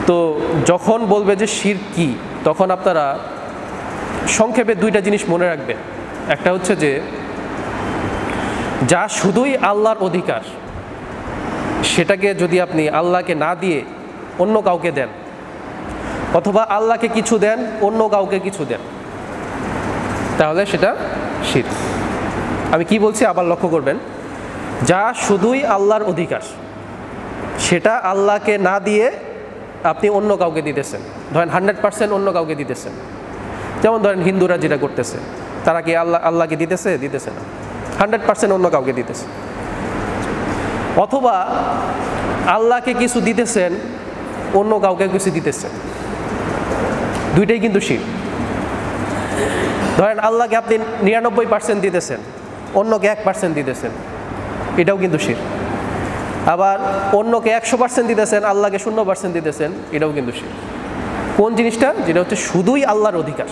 তো যখন বলবে যে শিরক কি, তখন আপনারা সংক্ষেপে দুইটা জিনিস মনে রাখবেন। একটা হচ্ছে যে যা শুধুই আল্লাহর অধিকার, সেটাকে যদি আপনি আল্লাহকে না দিয়ে অন্য কাউকে দেন, অথবা আল্লাহকে কিছু দেন অন্য কাউকে কিছু দেন, তাহলে সেটা শিরক। আমি কি বলছি আবার লক্ষ্য করবেন, যা শুধুই আল্লাহর অধিকার, সেটা আল্লাহকে না দিয়ে আপনি অন্য কাউকে দিতেছেন। ধরেন 100% অন্য কাউকে দিতেছেন। যেমন ধরেন হিন্দুরা যেটা করতেছে, তারা কি আল্লাহকে দিতেছে না, 100% অন্য কাউকে দিতেছে। অথবা আল্লাহকে কিছু দিতেছেন, অন্য কাউকে কিছু দিতেছেন, দুইটাই কিন্তু শিরক। ধরেন আল্লাহকে আপনি 99% দিতেছেন, অন্যকে 1% দিতেছেন, এটাও কিন্তু শিরক। আবার অন্যকে 100% দিতেছেন, আল্লাহকে 0% দিতেছেন, এটাও কিন্তু শিরক। কোন জিনিসটা? যেটা হচ্ছে শুধুই আল্লাহর অধিকার।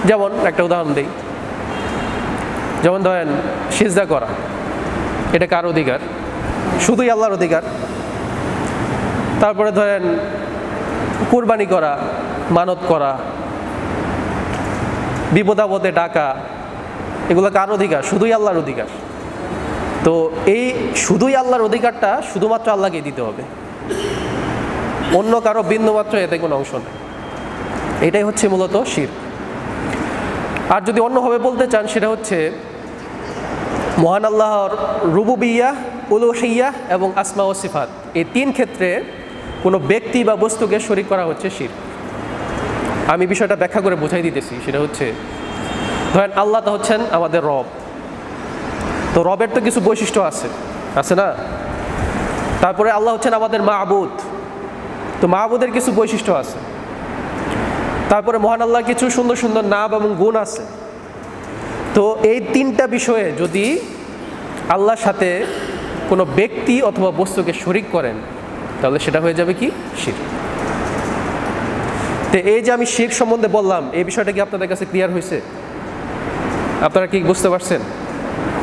যেমন একটা উদাহরণ দিই, যেমন ধরেন সিজদা করা, এটা কার অধিকার? শুধুই আল্লাহর অধিকার। তারপরে ধরেন কুরবানি করা, মানত করা, বিপদাপদে ডাকা, এগুলো কার অধিকার? শুধুই আল্লাহর অধিকার। তো এই শুধুই আল্লাহর অধিকারটা শুধুমাত্র আল্লাহকে দিতে হবে, অন্য কারো বিন্দুমাত্র এতে কোনো অংশ নেই। এটাই হচ্ছে মূলত শিরক। আর যদি অন্যভাবে বলতে চান, সেটা হচ্ছে মহান আল্লাহর রুবুবিয়্যাহ, উলুহিয়্যাহ এবং আসমা ও সিফাত, এই তিন ক্ষেত্রে কোনো ব্যক্তি বা বস্তুকে শরীক করা হচ্ছে শিরক। আমি বিষয়টা ব্যাখ্যা করে বোঝাই দিতেছি। সেটা হচ্ছে, ধরেন আল্লাহ তো হচ্ছেন আমাদের রব, তো রবের তো কিছু বৈশিষ্ট্য আছে না? তারপরে আল্লাহ হচ্ছেন আমাদের মাবুদ, তো মাবুদের কিছু বৈশিষ্ট্য আছে। তারপরে মহান আল্লাহর কিছু সুন্দর সুন্দর নাম এবং গুণ আছে। তো এই তিনটা বিষয়ে যদি আল্লাহর সাথে কোনো ব্যক্তি অথবা বস্তুকে শরীক করেন, তাহলে সেটা হয়ে যাবে কি? শিরক। তো এই যে আমি শিরক সম্বন্ধে বললাম, এই বিষয়টা কি আপনাদের কাছে ক্লিয়ার হয়েছে? আপনারা কি বুঝতে পারছেন?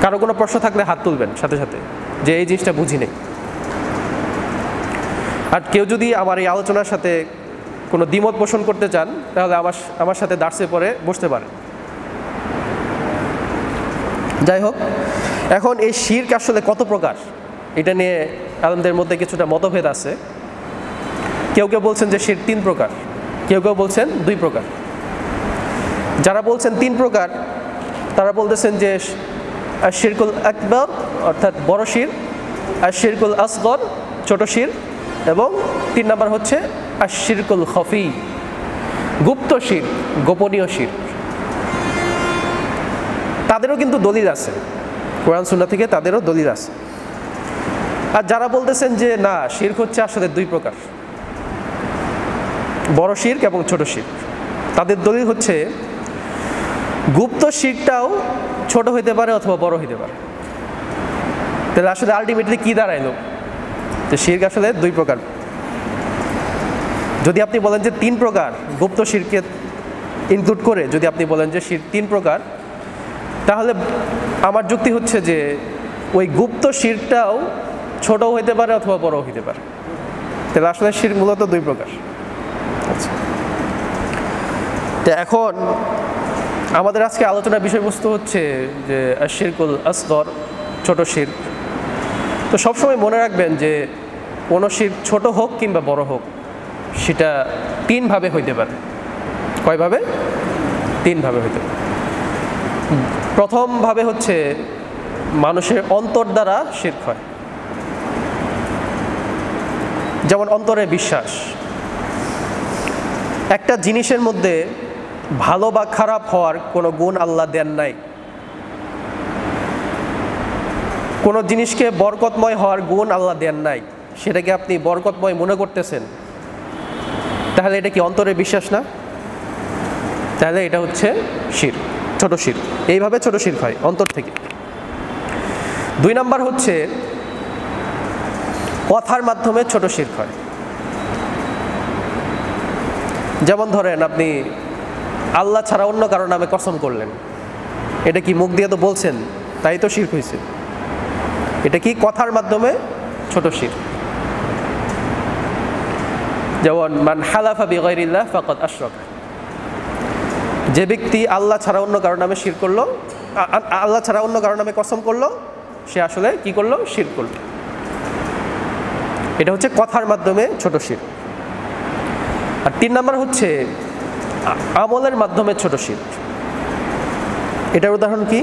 কারো কোনো প্রশ্ন থাকলে হাত তুলবেন সাথে সাথে, যে এই জিনিসটা বুঝি নেই। আর কেউ যদি আমার এই আলোচনার সাথে কোনো দ্বিমত পোষণ করতে চান, তাহলে আমার সাথে দার্সে পরে বসতে পারেন। যাই হোক, এখন এই শিরক আসলে কত প্রকার, এটা নিয়ে আলেমদের মধ্যে কিছুটা মতভেদ আছে। কেউ কেউ বলছেন যে শিরক 3 প্রকার, কেউ কেউ বলছেন 2 প্রকার। যারা বলছেন 3 প্রকার, তারা বলতেছেন যে শিরকুল আকবার অর্থাৎ বড় শিরক, আর শিরকুল আসগর ছোট শিরক, এবং 3 নম্বর হচ্ছে আর শিরকুল খফি গুপ্ত শিরক, গোপনীয় শিরক। তাদেরও কিন্তু দলিল আছে, কোরআন সুন্নাহ থেকে তাদেরও দলিল আছে। আর যারা বলতেছেন যে না, শিরক হচ্ছে আসলে 2 প্রকার, বড় শিরক এবং ছোট শিরক, তাদের দলিল হচ্ছে গুপ্ত শিরকটাও ছোট হইতে পারে অথবা বড় হইতে পারে। তাহলে আসলে আলটিমেটলি কি দাঁড়াইলো? যে শিরক আসলে 2 প্রকার। যদি আপনি বলেন যে 3 প্রকার, গুপ্ত শিরকে ইনক্লুড করে যদি আপনি বলেন যে শিরক 3 প্রকার, তাহলে আমার যুক্তি হচ্ছে যে ওই গুপ্ত শিরকটাও ছোট হইতে পারে অথবা বড় হইতে পারে। তাহলে আসলে শিরক মূলত 2 প্রকার। আচ্ছা, তো এখন আমাদের আজকে আলোচনার বিষয়বস্তু হচ্ছে যে শিরকুল আসগর, ছোট শিরক। তো সবসময় মনে রাখবেন যে কোনো শিরক ছোট হোক কিংবা বড় হোক, সেটা 3 ভাবে হইতে পারে। কয়ভাবে? 3 ভাবে হইতে পারে। প্রথম ভাবে হচ্ছে মানুষের অন্তর দ্বারা শিরক হয়, যেমন অন্তরে বিশ্বাস। একটা জিনিসের মধ্যে ভালো বা খারাপ হওয়ার কোনো গুণ আল্লাহ দেন নাই, কোনো জিনিসকে বরকতময় হওয়ার গুণ আল্লাহ দেন নাই, সেটাকে আপনি বরকতময় মনে করতেছেন, তাহলে এটা কি অন্তরে বিশ্বাস না? তাহলে এটা হচ্ছে শিরক, ছোট শিরক। এইভাবে ছোট শিরক হয় অন্তর থেকে। 2 নাম্বার হচ্ছে কথার মাধ্যমে ছোট শিরক হয়। যেমন ধরেন আপনি আল্লাহ ছাড়া অন্য কারো নামে কসম করলেন, এটা কি মুখ দিয়ে তো বলছেন, তাই তো শিরক হয়েছে। এটা কি কথার মাধ্যমে ছোট শিরক। যেমন মান হালাফা বিগাইরিল্লাহ ফাকাদ আশরাকা, যে ব্যক্তি আল্লাহ ছাড়া অন্য কারো নামে শিরক করলো, আল্লাহ ছাড়া অন্য কারো নামে কসম করলো, সে আসলে কি করলো? শিরক করলো। এটা হচ্ছে কথার মাধ্যমে ছোট শিরক। আর 3 নম্বর হচ্ছে আমলের মাধ্যমে ছোট শিরক। এটার উদাহরণ কি?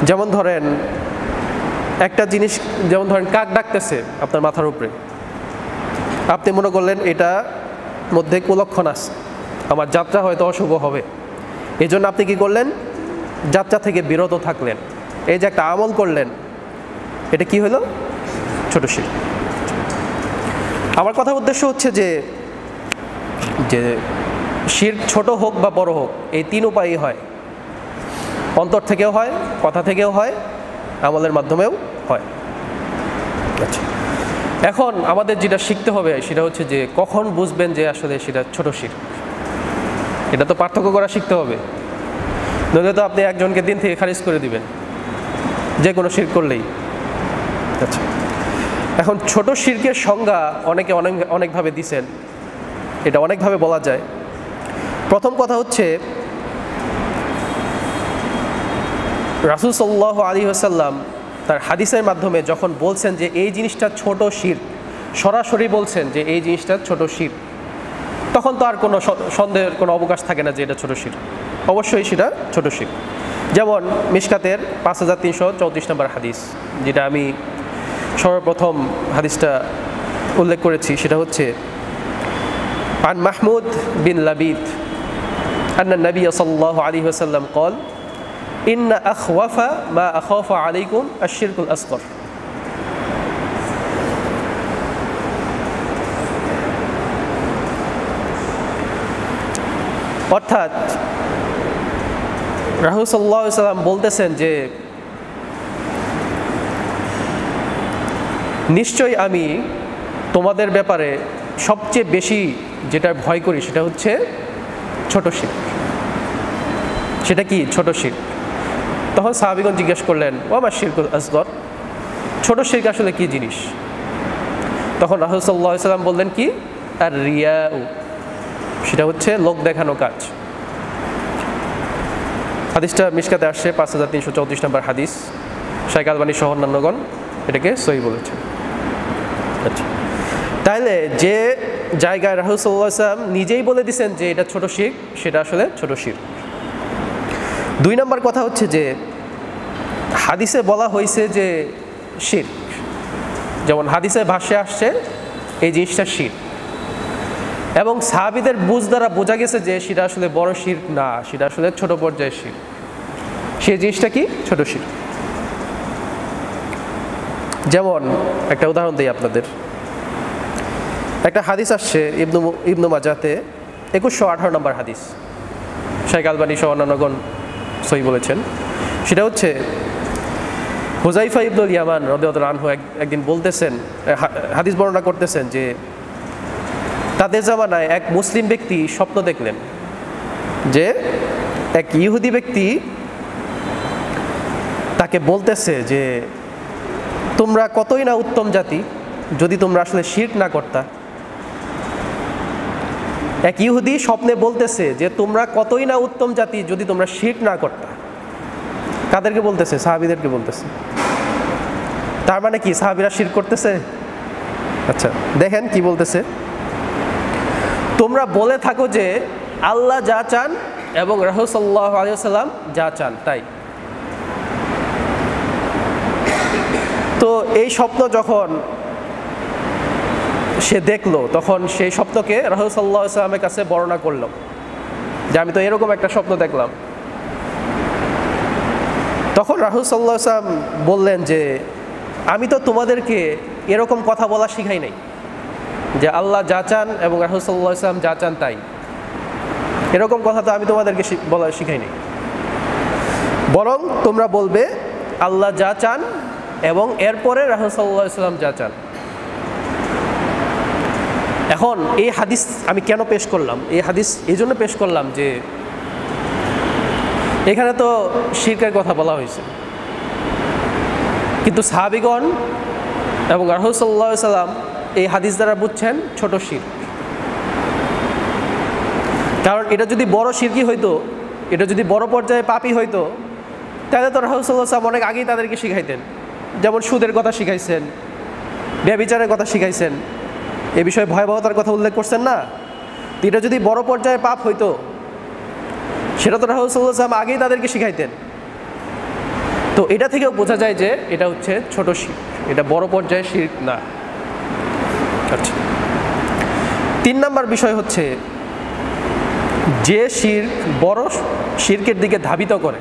যেমন ধরেন একটা জিনিস, যেমন ধরেন কাক ডাকতেছে আপনার মাথার উপরে, আপনি মনে করলেন এটা মধ্যে কুলক্ষণ আছে, আমার যাত্রা হয়তো অশুভ হবে, এই জন্য আপনি কি করলেন? যাত্রা থেকে বিরত থাকলেন। এই যে একটা আমল করলেন, এটা কি হলো? ছোট শিরক। আমার কথার উদ্দেশ্য হচ্ছে যে শিরক ছোট হোক বা বড় হোক, এই 3 উপায়ই হয়। অন্তর থেকেও হয়, কথা থেকেও হয়, আমলের মাধ্যমেও হয়। আচ্ছা, এখন আমাদের যেটা শিখতে হবে সেটা হচ্ছে যে কখন বুঝবেন যে আসলে সেটা ছোট শিরক। এটা তো পার্থক্য করা শিখতে হবে, নইলে তো আপনি একজনকে দিন থেকে খারিজ করে দিবেন যে কোনো শিরক করলেই। আচ্ছা, এখন ছোট শিরকের সংজ্ঞা অনেকে অনেকভাবে দিছেন, এটা অনেকভাবে বলা যায়। প্রথম কথা হচ্ছে রাসূল সাল্লাল্লাহু আলাইহি ওয়াসাল্লাম তার হাদিসের মাধ্যমে যখন বলছেন যে এই জিনিসটা ছোট শিরক, সরাসরি বলছেন যে এই জিনিসটা ছোট শিরক, তখন তো আর কোনো সন্দেহের কোনো অবকাশ থাকে না যে এটা ছোট শিরক। অবশ্যই সেটা ছোট শিরক। যেমন মিশকাতের 5334 নম্বর হাদিস, যেটা আমি সর্বপ্রথম হাদিসটা উল্লেখ করেছি, সেটা হচ্ছে আন মাহমুদ বিন লাবিদ আন্না নবী সাল্লাল্লাহু আলাইহি ওয়াসাল্লাম قال إن أخوف ما أخاف عليكم الشرك الأصغر। অর্থাৎ রাসূল সাল্লাল্লাহু আলাইহি ওয়াসাল্লাম বলতেছেন যে নিশ্চয়ই আমি তোমাদের ব্যাপারে সবচেয়ে বেশি যেটা ভয় করি সেটা হচ্ছে ছোট শিরক। সেটা কি? ছোট শিরক। তখন সাহাবীগণ জিজ্ঞেস করলেন, ওয়া মা শিরকুল আসগর, ছোট শিরক আসলে কি জিনিস? তখন রাসূল সাল্লাল্লাহু আলাইহি ওয়াসাল্লাম বললেন কি? আর রিয়াউ, সেটা হচ্ছে লোক দেখানো কাজ। হাদিসটা মিশকাতে আসছে 5334 নম্বর হাদিস। শাইখ আলবানী সহ অন্যান্যগণ এটাকে সহিহ বলেছেন। আচ্ছা, তাইলে যে জায়গায় রাসূল সাল্লাল্লাহু আলাইহি ওয়াসাল্লাম নিজেই বলে দিয়েছেন যে এটা ছোট শিরক, সেটা আসলে ছোট শিরক। 2 নম্বর কথা হচ্ছে যে হাদিসে বলা হয়েছে যে শিরক, যেমন হাদিসে ভাষ্যে আসছে এই জিনিসটা শিরক, এবং সাহাবীদের বুঝ দ্বারা বোঝা গেছে যে সেটা আসলে বড় শিরক না, সেটা আসলে ছোট পর্যায়ের শিরক। সেই জিনিসটা কি? ছোট শিরক। যেমন একটা উদাহরণ দিই আপনাদের। একটা হাদিস আসছে ইবনু মাজাতে 2118 নম্বর হাদিস, শাইখ আলবানী সহ অন্যান্যগণ সহিহ বলেছেন। সেটা হচ্ছে হুযায়ফা ইবনুল ইয়ামান রাদিয়াল্লাহু আনহু একদিন বলতেছেন, হাদিস বর্ণনা করতেছেন যে তাদের জামানায় এক মুসলিম ব্যক্তি স্বপ্ন দেখলেন যে এক ইহুদি ব্যক্তি তাকে বলতেছে যে তোমরা কতই না উত্তম জাতি যদি তোমরা আসলে শিরক না করতা। এক ইহুদি স্বপ্নে বলতেছে যে তোমরা কতই না উত্তম জাতি যদি তোমরা শিরক না করতা। কাদেরকে বলতেছে? সাহাবীদেরকে বলতেছে। তার মানে কি সাহাবীরা শিরক করতেছে? আচ্ছা, দেখেন কি বলতেছে। তোমরা বলে থাকো যে আল্লাহ যা চান এবং রাসূল সাল্লাল্লাহু আলাইহি ওয়াসাল্লাম যা চান তাই। তো এই স্বপ্ন যখন সে দেখলো, তখন সেই স্বপ্নকে রাসূল সাল্লাল্লাহু আলাইহি ওয়াসাল্লামের কাছে বর্ণনা করলো যে আমি তো এরকম একটা স্বপ্ন দেখলাম। তখন রাসূল সাল্লাল্লাহু আলাইহি ওয়াসাল্লাম বললেন যে আমি তো তোমাদেরকে এরকম কথা বলা শিখাই নাই যে আল্লাহ যা চান এবং রাসূল সাল্লাল্লাহু আলাইহি ওয়াসাল্লাম যা চান তাই। এরকম কথা তো আমি তোমাদেরকে বলা শিখাই নাই, বরং তোমরা বলবে আল্লাহ যা চান এবং এরপরে রাসূল সাল্লাল্লাহু আলাইহি ওয়াসাল্লাম যা চান। এখন এই হাদিস আমি কেন পেশ করলাম? এই হাদিস এই জন্য পেশ করলাম যে এখানে তো শিরকের কথা বলা হয়েছে, কিন্তু সাহাবীগণ এবং রাসূল সাল্লাল্লাহু আলাইহি ওয়াসাল্লাম এই হাদিস দ্বারা বুঝছেন ছোট শিরক। কারণ এটা যদি বড় শিরকি হইতো, এটা যদি বড় পর্যায়ে পাপই হইতো, তাহলে তো রাসূল সাল্লাল্লাহু আলাইহি ওয়াসাল্লাম অনেক আগেই তাদেরকে শিখাইতেন। যেমন সুদের কথা শিখাইছেন, ব্যভিচারের কথা শিখাইছেন, এ বিষয়ে ভয়াবহতার কথা উল্লেখ করছেন না। তো এটা যদি বড় পর্যায়ে পাপ হইতো, সেটা তো রাসূল সাল্লাল্লাহু আলাইহি ওয়াসাল্লাম আগেই তাদেরকে শিখাইতেন। তো এটা থেকেও বোঝা যায় যে এটা হচ্ছে ছোট শিরক, এটা বড় পর্যায়ে শিরক না। আচ্ছা, 3 নম্বর বিষয় হচ্ছে যে শিরক বড় শিরকের দিকে ধাবিত করে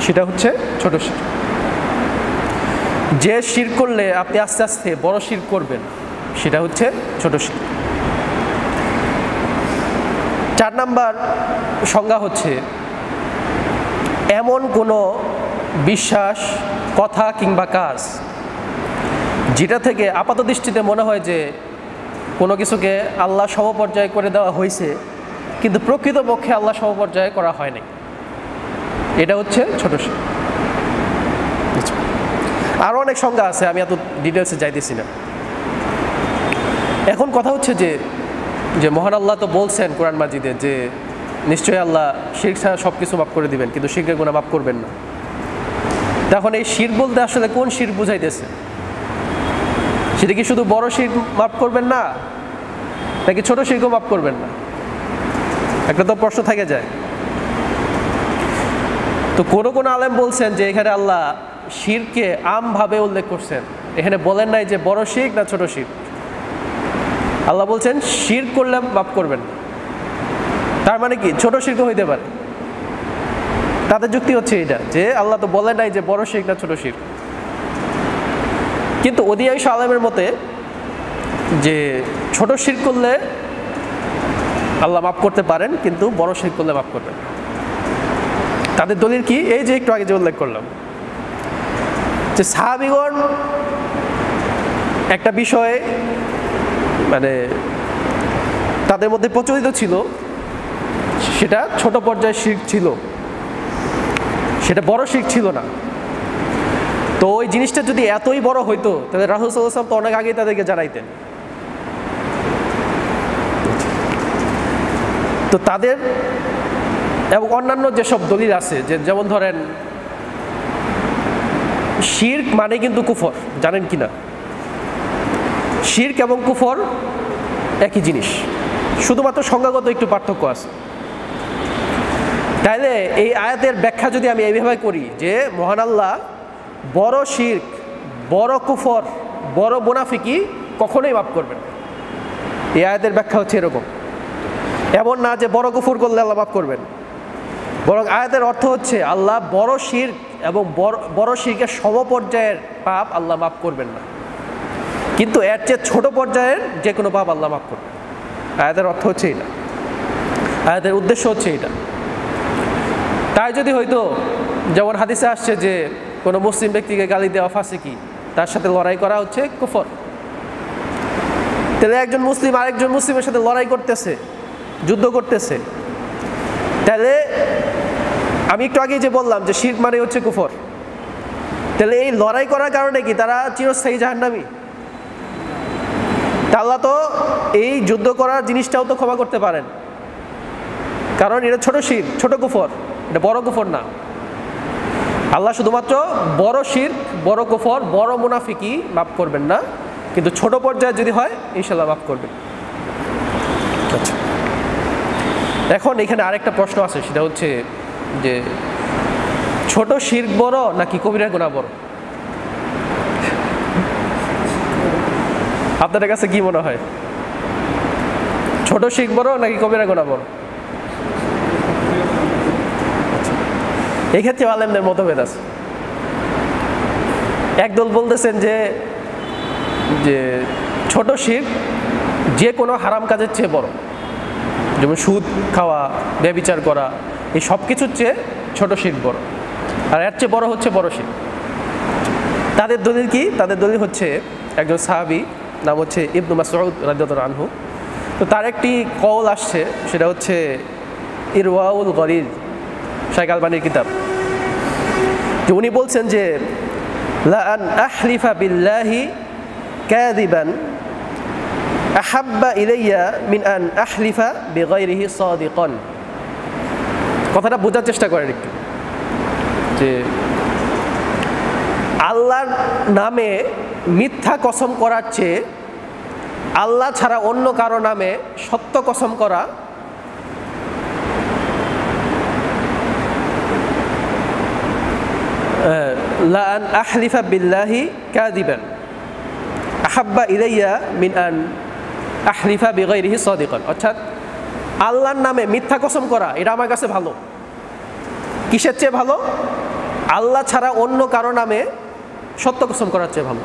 সেটা হচ্ছে ছোট শিরক। যে শিরক করলে আপনি আস্তে আস্তে বড় শিরক করবেন সেটা হচ্ছে ছোট শিরক। 4 নম্বর সংজ্ঞা হচ্ছে এমন কোনো বিশ্বাস, কথা কিংবা কাজ যেটা থেকে আপাত দৃষ্টিতে মনে হয় যে কোনো কিছুকে আল্লাহ সমপর্যায়ে করে দেওয়া হয়েছে, কিন্তু প্রকৃতপক্ষে আল্লাহ সমপর্যায়ে করা হয়নি, এটা হচ্ছে ছোট শিরক। আরও অনেক সংজ্ঞা আছে, আমি এত ডিটেলসে যাইতেছি না। এখন কথা হচ্ছে যে মহান আল্লাহ তো বলছেন কোরআন মাজিদে যে নিশ্চয়ই আল্লাহ শিরক ছাড়া সব কিছু মাফ করে দিবেন, কিন্তু শিরকের গুনাহ মাফ করবেন না। তখন এই শিরক বলতে আসলে কোন শিরক বুঝাইতেছে? সেটা কি শুধু বড় শিরক মাফ করবেন না, নাকি ছোট শিরকও মাফ করবেন না? একটা তো প্রশ্ন থেকে যায়। তো কোনো আলেম বলছেন যে এখানে আল্লাহ শিরকে আমভাবে উল্লেখ করছেন, এখানে বলেন নাই যে বড় শিরক না ছোট শিরক। আল্লাহ বলছেন শিরক করলে মাফ করবেন, তার মানে কি ছোট শিরকও হইতে পারে। তাদের যুক্তি হচ্ছে এটা যে আল্লাহ তো বলেন নাই যে বড় শিরক না ছোট শিরক। কিন্তু অধিকাংশ আলেমের মতে যে ছোট শিরক করলে আল্লাহ মাফ করতে পারেন, কিন্তু বড় শিরক করলে মাফ করবেন। তাদের দলিল কি? এই যে একটু আগে যে উল্লেখ করলাম যে সাহাবীগণ একটা বিষয়ে মানে তাদের মধ্যে প্রচলিত ছিল, সেটা ছোট পর্যায়ের শিরক ছিল, সেটা বড় শিরক ছিল না। তো ওই জিনিসটা যদি এতই বড় হইতো তাহলে রাসূল সাল্লাল্লাহু আলাইহি ওয়াসাল্লাম তো অনেক আগেই তাদেরকে জানাইতেন। তো তাদের এবং অন্যান্য যেসব দলিল আছে, যেমন ধরেন শিরক মানে কিন্তু কুফর, জানেন কি না? শিরক এবং কুফর একই জিনিস, শুধুমাত্র সংজ্ঞাগত একটু পার্থক্য আছে। তাইলে এই আয়াতের ব্যাখ্যা যদি আমি এইভাবে করি যে মহান আল্লাহ বড় শিরক, বড় কুফর, বড় মুনাফিকি কখনোই মাফ করবেন, এই আয়াতের ব্যাখ্যা হচ্ছে এরকম। এমন না যে বড় কুফর করলে আল্লাহ মাফ করবেন, বরং আয়াতের অর্থ হচ্ছে আল্লাহ বড় শিরক এবং বড় শিরকের সমপর্যায়ের পাপ আল্লাহ মাফ করবেন না, কিন্তু এর চেয়ে ছোট পর্যায়ের যে কোনো পাপ আল্লাহ মাফ করবেন। আয়াতের অর্থ হচ্ছে এটা, আয়াতের উদ্দেশ্য হচ্ছে এটা। তাই যদি হয়তো যেমন হাদিসে আসছে যে কোনো মুসলিম ব্যক্তিকে গালি দেওয়া ফাসিকি, তার সাথে লড়াই করা হচ্ছে কুফর, তাহলে একজন মুসলিম আরেকজন মুসলিমের সাথে লড়াই করতেছে, যুদ্ধ করতেছে, তাহলে আমি একটু আগে যে বললাম যে শিরক মানে হচ্ছে কুফর, তাহলে এই লড়াই করার কারণে কি তারা চিরস্থায়ী জাহান্নামী? আল্লাহ তো এই যুদ্ধ করার জিনিসটাও তো ক্ষমা করতে পারেন, কারণ এটা ছোট শিরক, ছোট কুফর, এটা বড় কুফর না। আল্লাহ শুধুমাত্র বড় শিরক, বড় কুফর, বড় মুনাফিকি মাফ করবেন না, কিন্তু ছোট পর্যায়ে যদি হয় ইনশাআল্লাহ মাফ করবেন। আচ্ছা, এখন এখানে আরেকটা প্রশ্ন আছে, সেটা হচ্ছে যে ছোট শিরক বড় নাকি কবিরা গুনাহ বড়? আপনাদের কাছে কি মনে হয়, ছোট শিরক বড় নাকি কবিরা গুনাহ বড়? এক্ষেত্রে আলেমদের মতভেদ আছে। একদল বলতেছেন যে ছোট শিরক যে কোনো হারাম কাজের চেয়ে বড়, যেমন সুদ খাওয়া, ব্যভিচার করা, এই সব কিছুর চেয়ে ছোট শিরক বড়, আর এর চেয়ে বড় হচ্ছে বড় শিরক। তাদের দলিল কি? তাদের দলিল হচ্ছে একজন সাহাবী, নাম হচ্ছে ইবনু মাসউদ রাদিয়াল্লাহু আনহু। তো তার একটি কওল আসছে, সেটা হচ্ছে ইরওয়াউল গলিল, শাইখ আলবানীর কিতাব। তো উনি বলছেন যে লা আন আহলিফা বিল্লাহি কাযিবান আহাব্বা ইলাইয়া মিন আন আহলিফা বিগাইরিহি সাদিকান। কথাটা বোঝার চেষ্টা করেন একটু, যে আল্লাহর নামে মিথ্যা কসম করার চেয়ে আল্লাহ ছাড়া অন্য কারো নামে সত্য কসম করা লা আন আহলিফা বিল্লাহি কাযিবান আহাব্বা ইলাইয়া মিন আন আহলিফা বিগাইরিহি সাদিকান। অর্থাৎ আল্লাহর নামে মিথ্যা কসম করা এটা আমার কাছে ভালো। কিসের চেয়ে ভালো? আল্লাহ ছাড়া অন্য কারো নামে সত্য কসম করার চেয়ে ভালো।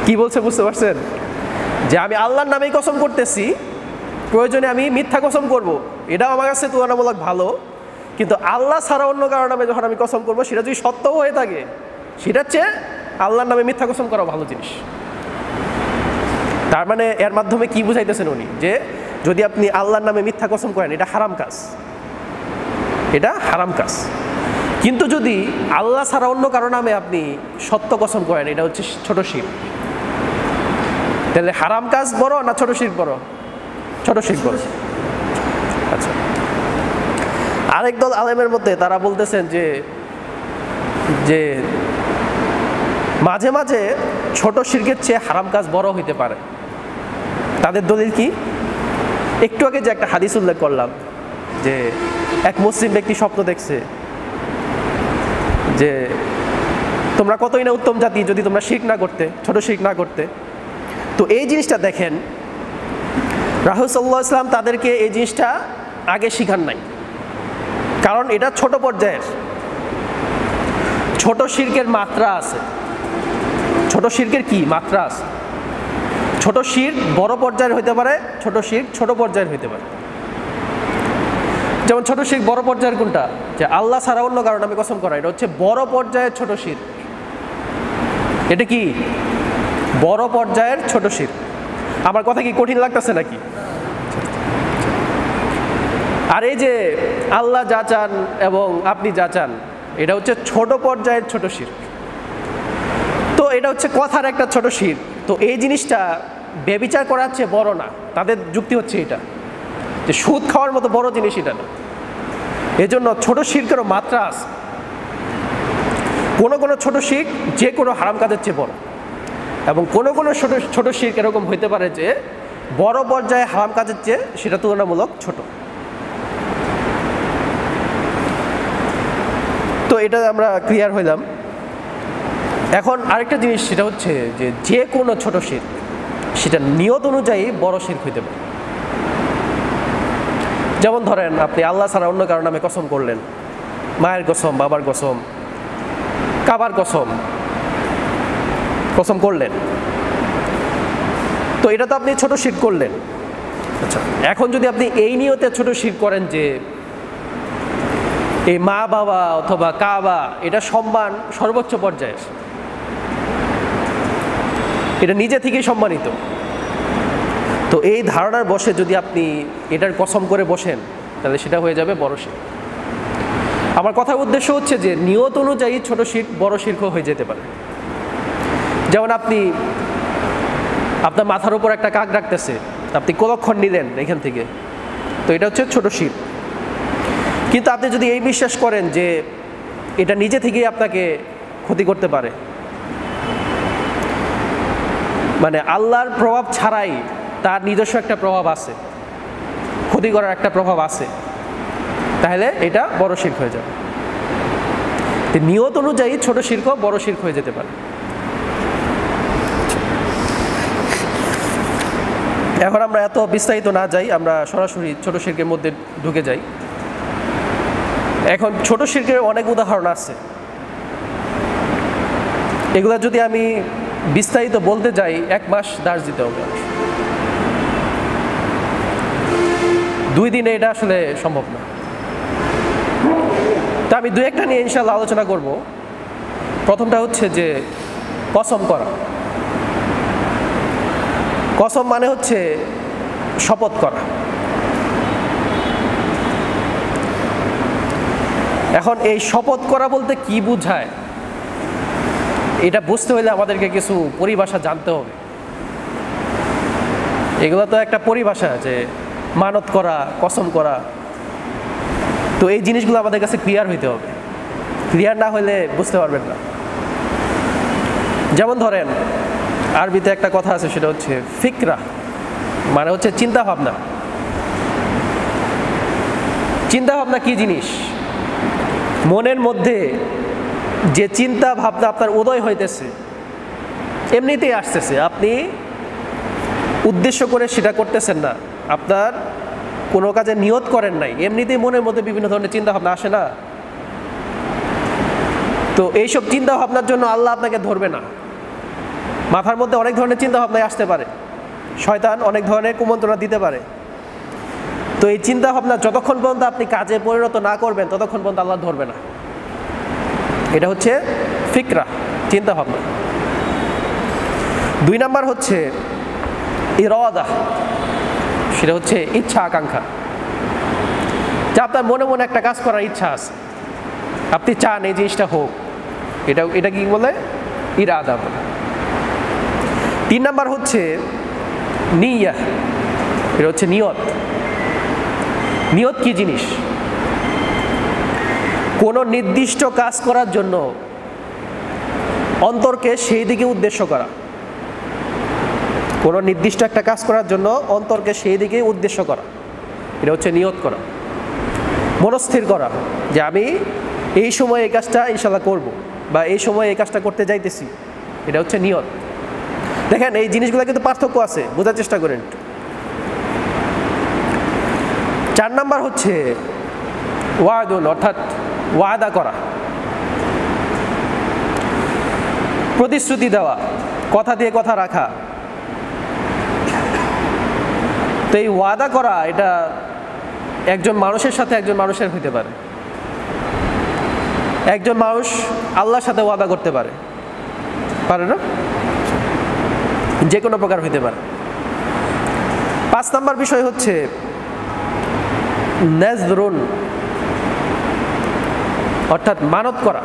কি বলছে বুঝতে পারছেন? যে আমি আল্লাহর নামেই কসম করতেছি, প্রয়োজনে আমি মিথ্যা কসম করব, এটাও আমার কাছে তুলনামূলক ভালো। কিন্তু আল্লাহ ছাড়া অন্য কারো নামে যখন আমি কসম করব, সেটা যদি সত্য হয়ে থাকে, সেটার চেয়ে আল্লাহর নামে মিথ্যা কসম করা ভালো জিনিস। তার মানে এর মাধ্যমে কি বুঝাইতেছেন উনি? যে যদি আপনি আল্লাহর নামে মিথ্যা কসম করেন, এটা হারাম কাজ, এটা হারাম কাজ। কিন্তু যদি আল্লাহ ছাড়া অন্য কারো নামে আপনি সত্য কসম করেন, এটা হচ্ছে ছোট শিরক। তাহলে হারাম কাজ বড় না ছোট শিরক বড়? ছোট শিরক বড়। আচ্ছা, আরেক দল আলেমের মধ্যে তারা বলতেছেন যে যে মাঝে মাঝে ছোট শিরকের চেয়ে হারাম কাজ বড় হইতে পারে। তাদের দলিল কি? একটু আগে যে একটা হাদিস উল্লেখ করলাম, যে এক মুসলিম ব্যক্তি স্বপ্ন দেখছে যে তোমরা কতই না উত্তম জাতি যদি তোমরা শিরক না করতে, ছোট শিরক না করতে। তো এই জিনিসটা দেখেন, রাসূল সাল্লাল্লাহু আলাইহি ওয়াসাল্লাম তাদেরকে এই জিনিসটা আগে শিখান নাই, কারণ এটা ছোট পর্যায়ের। ছোট শিরকের মাত্রা আছে। ছোট শিরকের কি মাত্রা আছে? ছোট শিরক বড় পর্যায়ের হইতে পারে, ছোট শিরক ছোট পর্যায়ের হইতে পারে। যেমন ছোট শিরক বড় পর্যায়ের কোনটা? যে আল্লাহ ছাড়া অন্য কারো নামে কসম করা, এটা হচ্ছে বড় পর্যায়ের ছোট শিরক। এটা কি বড় পর্যায়ের ছোট শিরক? আমার কথা কি কঠিন লাগতেছে নাকি? আর এই যে আল্লাহ যা চান এবং আপনি যা চান, এটা হচ্ছে ছোট পর্যায়ের ছোট শিরক। তো এটা হচ্ছে কথার একটা ছোট শিরক। তো এই জিনিসটা ব্যভিচার করার চেয়ে বড় না। তাদের যুক্তি হচ্ছে এটা, যে সুদ খাওয়ার মতো বড় জিনিস এটা না। এজন্য ছোট শিরকেরও মাত্রা আছে। কোনো কোনো ছোট শিরক যে কোনো হারাম কাজের চেয়ে বড়, এবং কোনো কোনো ছোট শিরক এরকম হইতে পারে যে বড় পর্যায়ে হারাম কাজের চেয়ে সেটা তুলনামূলক ছোট। তো এটা আমরা ক্লিয়ার হইলাম। এখন আরেকটা জিনিস, সেটা হচ্ছে যে যে কোনো ছোট শিরক সেটা নিয়ত অনুযায়ী বড় শিরক হইতে পারে। যেমন ধরেন আপনি আল্লাহ ছাড়া অন্য কারো নামে কসম করলেন, মায়ের কসম, বাবার কসম, কাবার কসম কসম করলেন, তো এটা তো আপনি ছোট শিরক করলেন। আচ্ছা, এখন যদি আপনি এই নিয়তে ছোট শিরক করেন যে এই মা বাবা অথবা কাবা এটা সম্মান সর্বোচ্চ পর্যায়ের, এটা নিজে থেকেই সম্মানিত, তো এই ধারণার বসে যদি আপনি এটার কসম করে বসেন, তাহলে সেটা হয়ে যাবে বড় শিরক। আমার কথার উদ্দেশ্য হচ্ছে যে নিয়ত অনুযায়ী ছোট শিরক বড় শিরক হয়ে যেতে পারে। যেমন আপনি আপনার মাথার উপর একটা কাক রাখতেছে, আপনি কলক্ষণ নিলেন এখান থেকে, তো এটা হচ্ছে ছোট শিরক। কিন্তু আপনি যদি এই বিশ্বাস করেন যে এটা নিজে থেকেই আপনাকে ক্ষতি করতে পারে, মানে আল্লাহর প্রভাব ছাড়াই তার নিজস্ব একটা প্রভাব আছে, ক্ষতি করার একটা প্রভাব আছে, তাহলে এটা বড় শিরক হয়ে যাবে। নিয়ত অনুযায়ী ছোট শিরক বড় শিরক হয়ে যেতে পারে। এখন আমরা এত বিস্তারিত না যাই, আমরা সরাসরি ছোট শিরকের মধ্যে ঢুকে যাই। এখন ছোট শিরকের অনেক উদাহরণ আছে, এগুলা যদি আমি বিস্তারিত বলতে যাই 1 মাস দার্স দিতে হবে, 2 দিনে এটা আসলে সম্ভব না। তা আমি 2-1টা নিয়ে ইনশাআল্লাহ আলোচনা করব। প্রথমটা হচ্ছে যে কসম করা। কসম মানে হচ্ছে শপথ করা। এখন এই শপথ করা বলতে কি বোঝায়, এটা বুঝতে হলে আমাদেরকে কিছু পরিভাষা জানতে হবে। এগুলো তো একটা পরিভাষা, যে মানত করা, কসম করা। তো এই জিনিসগুলো আমাদের কাছে ক্লিয়ার হইতে হবে, ক্লিয়ার না হলে বুঝতে পারবেন না। যেমন ধরেন, আরবিতে একটা কথা আছে, সেটা হচ্ছে ফিকরা, মানে হচ্ছে চিন্তা ভাবনা। চিন্তা ভাবনা কি জিনিস? মনের মধ্যে যে চিন্তা ভাবনা আপনার উদয় হইতেছে, এমনিতেই আসতেছে, আপনি উদ্দেশ্য করে সেটা করতেছেন না, আপনার কোনো কাজে নিয়ত করেন নাই, এমনিতেই মনের মধ্যে বিভিন্ন ধরনের চিন্তা ভাবনা আসে না? তো এইসব চিন্তা ভাবনার জন্য আল্লাহ আপনাকে ধরবে না। মাথার মধ্যে অনেক ধরনের চিন্তা ভাবনায় আসতে পারে, শয়তান অনেক ধরনের কুমন্ত্রণা দিতে পারে। তো এই চিন্তা ভাবনা যতক্ষণ পর্যন্ত আপনি কাজে পরিণত না করবেন, ততক্ষণ পর্যন্ত আল্লাহ ধরবে না। এটা হচ্ছে ফিকরা, চিন্তা ভাবনা। 2 নাম্বার হচ্ছে ইরাদা, সেটা হচ্ছে ইচ্ছা আকাঙ্ক্ষা। যে আপনার মনে মনে একটা কাজ করার ইচ্ছা আছে, আপনি চান এই জিনিসটা হোক, এটা কি বলে? ইরাদা বলে। 3 নাম্বার হচ্ছে নিয়া, এটা হচ্ছে নিয়ত। নিয়ত কি জিনিস? কোনো নির্দিষ্ট কাজ করার জন্য অন্তরকে সেই দিকে উদ্দেশ্য করা। কোনো নির্দিষ্ট একটা কাজ করার জন্য অন্তরকে সেই দিকে উদ্দেশ্য করা, এটা হচ্ছে নিয়ত করা। মনস্থির করা যে আমি এই সময় এই কাজটা ইনশাল্লাহ করব, বা এই সময় এই কাজটা করতে যাইতেছি, এটা হচ্ছে নিয়ত। দেখেন, এই জিনিসগুলো কিন্তু পার্থক্য আছে, বোঝার চেষ্টা করেন। 4 নাম্বার হচ্ছে ওয়াদুন, অর্থাৎ ওয়াদা করা, প্রতিশ্রুতি দেওয়া, কথা দিয়ে কথা রাখা। তো এই ওয়াদা করা, এটা একজন মানুষের সাথে একজন মানুষের হইতে পারে। একজন মানুষ আল্লাহর সাথে ওয়াদা করতে পারে, পারে না? যে কোনো প্রকার হইতে পারে। 5 নাম্বার বিষয় হচ্ছে নাজরুন, অর্থাৎ মানত করা।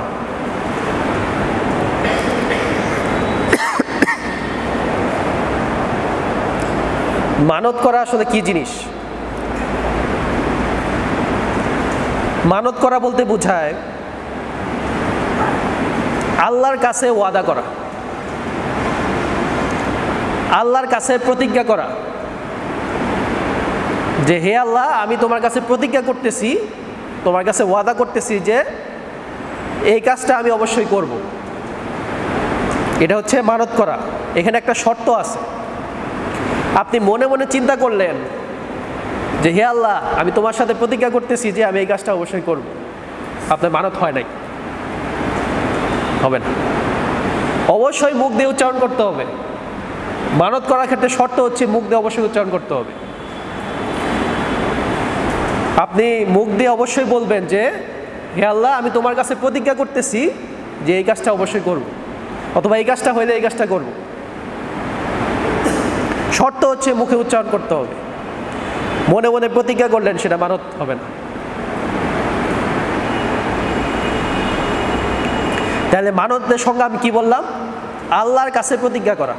মানত করা আসলে কি জিনিস? মানত করা বলতে বোঝায় আল্লাহর কাছে ওয়াদা করা, আল্লাহর কাছে প্রতিজ্ঞা করা, যে হে আল্লাহ, আমি তোমার কাছে প্রতিজ্ঞা করতেছি, তোমার কাছে ওয়াদা করতেছি যে এই কাজটা আমি অবশ্যই করব। এটা হচ্ছে মানত করা। এখানে একটা শর্ত আছে। আপনি মনে মনে চিন্তা করলেন যে হে আল্লাহ, আমি তোমার সাথে প্রতিজ্ঞা করতেছি যে আমি এই কাজটা অবশ্যই করব, আপনার মানত হয় নাই, হবে না। অবশ্যই মুখ দিয়ে উচ্চারণ করতে হবে। মানত করার ক্ষেত্রে শর্ত হচ্ছে মুখ দিয়ে অবশ্যই উচ্চারণ করতে হবে। আপনি মুখ দিয়ে অবশ্যই বলবেন যে হে আল্লাহ, আমি তোমার কাছে প্রতিজ্ঞা করতেছি যে এই কাজটা অবশ্যই করব, অথবা এই কাজটা হইলে এই কাজটা করব। শর্ত হচ্ছে মুখে উচ্চারণ করতে হবে। মনে মনে প্রতিজ্ঞা করলেন, সেটা মানত হবে না। তাহলে মানতের সংজ্ঞা আমি কি বললাম? আল্লাহর কাছে প্রতিজ্ঞা করা।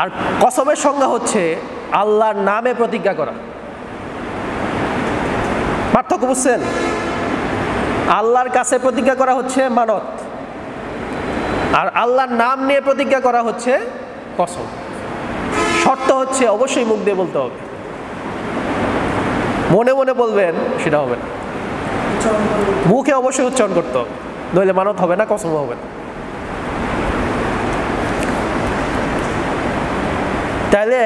আর কসমের সংজ্ঞা হচ্ছে আল্লাহর নামে প্রতিজ্ঞা করা। পার্থক্য বুঝছেন? আল্লাহর কাছে প্রতিজ্ঞা করা হচ্ছে মানত, আর আল্লাহর নাম নিয়ে প্রতিজ্ঞা করা হচ্ছে কসম। শর্ত হচ্ছে অবশ্যই মুখ দিয়ে বলতে হবে। মনে মনে বলবেন সেটা হবে না, মুখে অবশ্যই উচ্চারণ করতে হবে, নইলে মানত হবে না, কসমও হবে না। তাইলে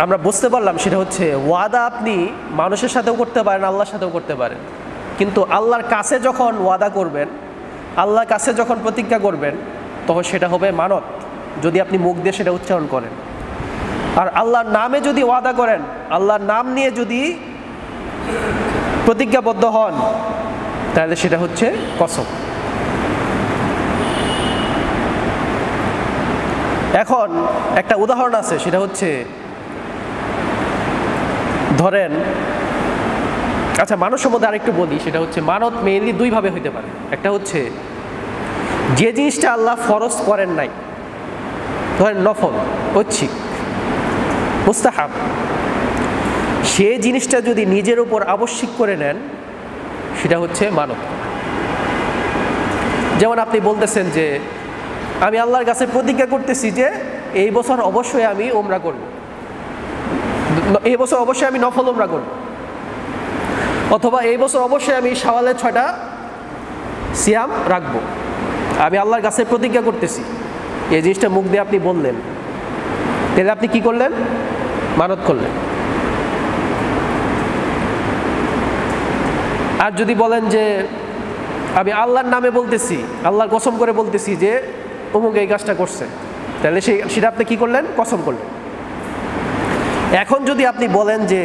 আমরা বুঝতে পারলাম সেটা হচ্ছে ওয়াদা আপনি মানুষের সাথেও করতে পারেন, আল্লাহর সাথেও করতে পারেন, কিন্তু আল্লাহর কাছে যখন ওয়াদা করবেন, আল্লাহর কাছে যখন প্রতিজ্ঞা করবেন, তখন সেটা হবে মানত, যদি আপনি মুখ দিয়ে সেটা উচ্চারণ করেন। আর আল্লাহর নামে যদি ওয়াদা করেন, আল্লাহর নাম নিয়ে যদি প্রতিজ্ঞাবদ্ধ হন, তাহলে সেটা হচ্ছে কসম। এখন একটা উদাহরণ আছে, সেটা হচ্ছে ধরেন, আচ্ছা মানুষ সম্বন্ধে আরেকটু বলি, সেটা হচ্ছে মানত মেইনলি 2 ভাবে হইতে পারে। একটা হচ্ছে যে জিনিসটা আল্লাহ ফরজ করেন নাই, ধরেন নফল, ঐচ্ছিক, মুস্তাহাব, সে জিনিসটা যদি নিজের উপর আবশ্যিক করে নেন সেটা হচ্ছে মানত। যেমন আপনি বলতেছেন যে আমি আল্লাহর কাছে প্রতিজ্ঞা করতেছি যে এই বছর অবশ্যই আমি উমরা করব, এই বছর অবশ্যই আমি নফল উমরা করব, অথবা এই বছর অবশ্যই আমি শাওয়ালের 6টা সিয়াম রাখবো, আমি আল্লাহর কাছে প্রতিজ্ঞা করতেছি। এই জিনিসটা মুখ দিয়ে আপনি বললেন, তাহলে আপনি কি করলেন? মানত করলেন। আর যদি বলেন যে আমি আল্লাহর নামে বলতেছি, আল্লাহর কসম করে বলতেছি যে অমুক এই কাজটা করছে, তাহলে সেটা আপনি কি করলেন? কসম করলেন। এখন যদি আপনি বলেন যে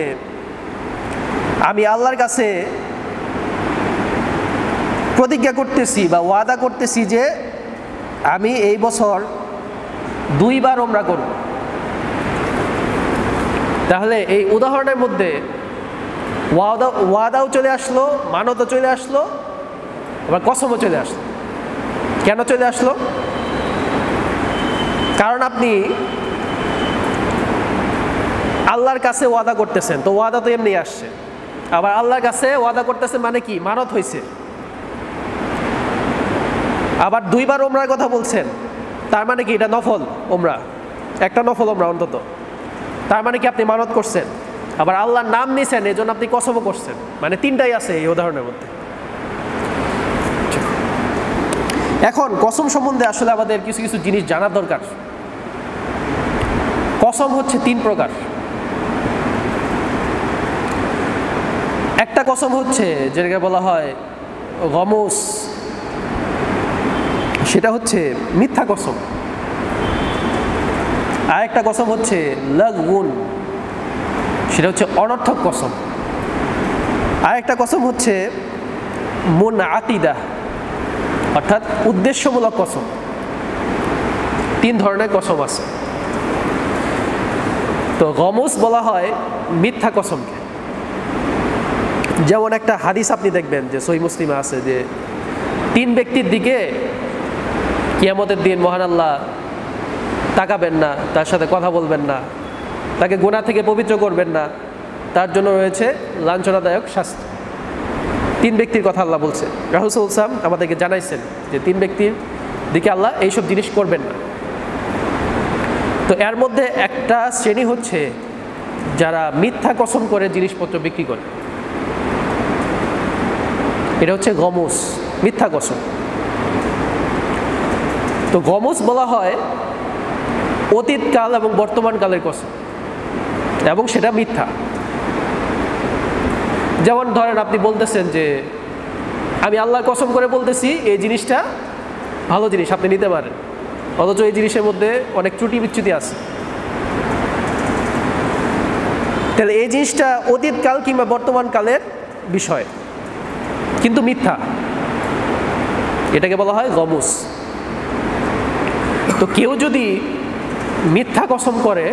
আমি আল্লাহর কাছে প্রতিজ্ঞা করতেছি বা ওয়াদা করতেছি যে আমি এই বছর 2 বার উমরা করব, তাহলে এই উদাহরণের মধ্যে ওয়াদাও চলে আসলো, মানতও চলে আসলো, আবার কসমও চলে আসলো। কেন চলে আসলো? কারণ আপনি আল্লাহর কাছে ওয়াদা করতেছেন, তো ওয়াদা তো এমনি আসছে। আবার আল্লাহর কাছে ওয়াদা করতেছেন মানে কি? মানত হয়েছে। আবার 2 বার উমরার কথা বলছেন, তার মানে কি? এটা নফল উমরা, একটা নফল উমরা অন্তত, তার মানে কি আপনি মানত করছেন। আবার আল্লাহর নাম নিয়েছেন, এই জন্য আপনি কসমও করছেন, মানে 3টাই আছে এই উদাহরণের মধ্যে। এখন কসম সম্বন্ধে আসলে আমাদের কিছু কিছু জিনিস জানার দরকার। কসম হচ্ছে 3 প্রকার। একটা কসম হচ্ছে যেটাকে বলা হয় গমুস, সেটা হচ্ছে মিথ্যা কসম। আর একটা কসম হচ্ছে লাগউন, সেটা হচ্ছে অনর্থক কসম। আর একটা কসম হচ্ছে মুনআকিদা, অর্থাৎ উদ্দেশ্যমূলক কসম। 3 ধরনের কসম আছে। তো গমুস বলা হয় মিথ্যা কসমকে। যেমন একটা হাদিস আপনি দেখবেন যে সহিহ মুসলিমে আছে যে 3 ব্যক্তির দিকে কিয়ামতের দিন মহান আল্লাহ তাকাবেন না, তার সাথে কথা বলবেন না, তাকে গুনাহ থেকে পবিত্র করবেন না, তার জন্য রয়েছে লাঞ্ছনাদায়ক শাস্তি। 3 ব্যক্তির কথা আল্লাহ বলছে। রাসূল সাল্লাল্লাহু আলাইহি ওয়াসাল্লাম আমাদেরকে জানাইছেন যে 3 ব্যক্তির দিকে আল্লাহ এইসব জিনিস করবেন না। তো এর মধ্যে একটা শ্রেণী হচ্ছে যারা মিথ্যা কসম করে জিনিসপত্র বিক্রি করে, এটা হচ্ছে গমুস, মিথ্যা কসম। তো গমুস বলা হয় অতীতকাল এবং বর্তমানকালের কসম, এবং সেটা মিথ্যা। যেমন ধরেন আপনি বলতেছেন যে আমি আল্লাহর কসম করে বলতেছি এই জিনিসটা ভালো জিনিস, আপনি নিতে পারেন, অথচ এই জিনিসের মধ্যে অনেক ত্রুটি বিচ্যুতি আছে। তাহলে এই জিনিসটা অতীতকাল কিংবা বর্তমানকালের বিষয়, কিন্তু মিথ্যা, এটাকে বলা হয় গমুস। তো কেউ যদি মিথ্যা কসম করে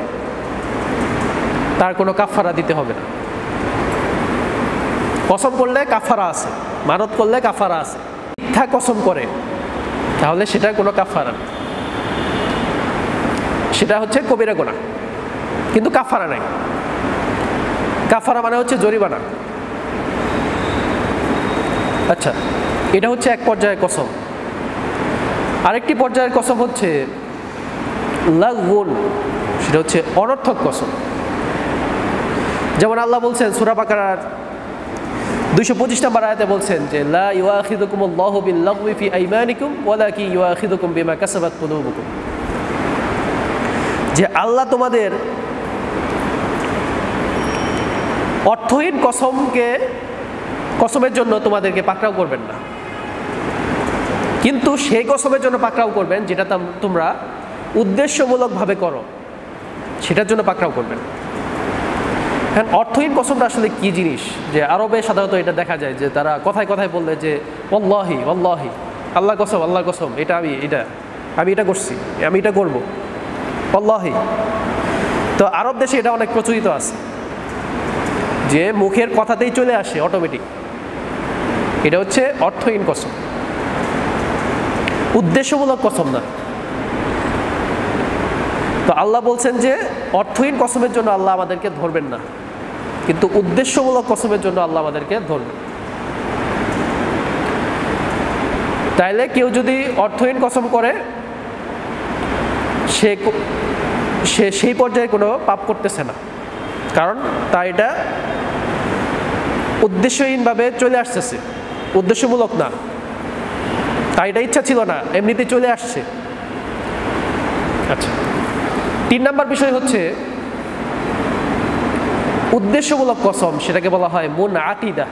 তার কোনো কাফারা দিতে হবে না। কসম করলে কাফারা আছে, মানত করলে কাফারা আছে। মিথ্যা কসম করে তাহলে সেটার কোনো কাফারা নেই, সেটা হচ্ছে কবিরা গুনাহ, কিন্তু কাফারা নাই। কাফারা মানে হচ্ছে জরিমানা। আচ্ছা, এটা হচ্ছে এক পর্যায়ের কসম। আরেকটি পর্যায়ের কসম হচ্ছে লাগউন, সেটা হচ্ছে অনর্থক কসম। যেমন আল্লাহ বলছেন সূরা বাকারার 225 নম্বর আয়াতে বলছেন যে লা ইউআখিযুকুমুল্লাহু বিল-লাগওয়ি ফি আইমানিকুম ওয়ালাকিন ইউআখিযুকুম বিমা কাসাবাত কুলুবুকুম, যে আল্লাহ তোমাদের অর্থহীন কসমের জন্য তোমাদেরকে পাকড়াও করবেন না, কিন্তু সেই কসমের জন্য পাকড়াও করবেন যেটা তোমরা উদ্দেশ্যমূলকভাবে করো, সেটার জন্য পাকড়াও করবেন। হ্যাঁ, অর্থহীন কসমটা আসলে কি জিনিস? যে আরবে সাধারণত এটা দেখা যায় যে তারা কথায় কথায় বললে যে ওয়াল্লাহি ওয়াল্লাহি, আল্লাহর কসম আল্লাহর কসম, আমি এটা করছি, আমি এটা করব, ওয়াল্লাহি। তো আরব দেশে এটা অনেক প্রচলিত আছে, যে মুখের কথাতেই চলে আসে অটোমেটিক। এটা হচ্ছে অর্থহীন কসম, উদ্দেশ্যমূলক কসম না। তো আল্লাহ বলছেন যে অর্থহীন কসমের জন্য আল্লাহ আমাদেরকে ধরবেন না, কিন্তু উদ্দেশ্যমূলক কসমের জন্য আল্লাহ আমাদেরকে ধরবেন। তাইলে কেউ যদি অর্থহীন কসম করে সে সেই পর্যায়ে কোনো পাপ করতেছে না, কারণ তা এটা উদ্দেশ্যহীনভাবে চলে আসতেছে, উদ্দেশ্যমূলক না, তাই এটা ইচ্ছা ছিল না, এমনিতে চলে আসছে। আচ্ছা, 3 নম্বর বিষয় হচ্ছে উদ্দেশ্যমূলক কসম, সেটাকে বলা হয় মুনআকিদা।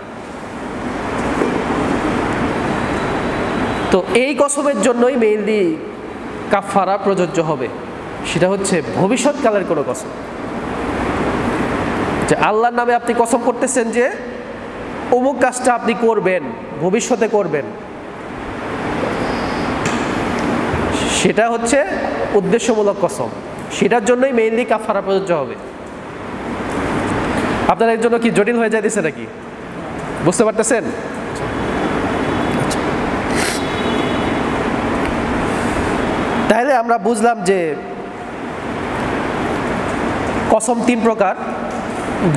তো এই কসমের জন্যই মেইনলি কাফারা প্রযোজ্য হবে। সেটা হচ্ছে ভবিষ্যৎকালের কোনো কসম, যে আল্লাহর নামে আপনি কসম করতেছেন যে অমুক কাজটা আপনি করবেন, ভবিষ্যতে করবেন, সেটা হচ্ছে উদ্দেশ্যমূলক কসম, সেটার জন্যই মেইনলি কাফারা প্রযোজ্য হবে। আপনাদের জন্য কি জটিল হয়ে যাইতেছে নাকি? বুঝতে পারতেছেন? তাহলে আমরা বুঝলাম যে কসম 3 প্রকার।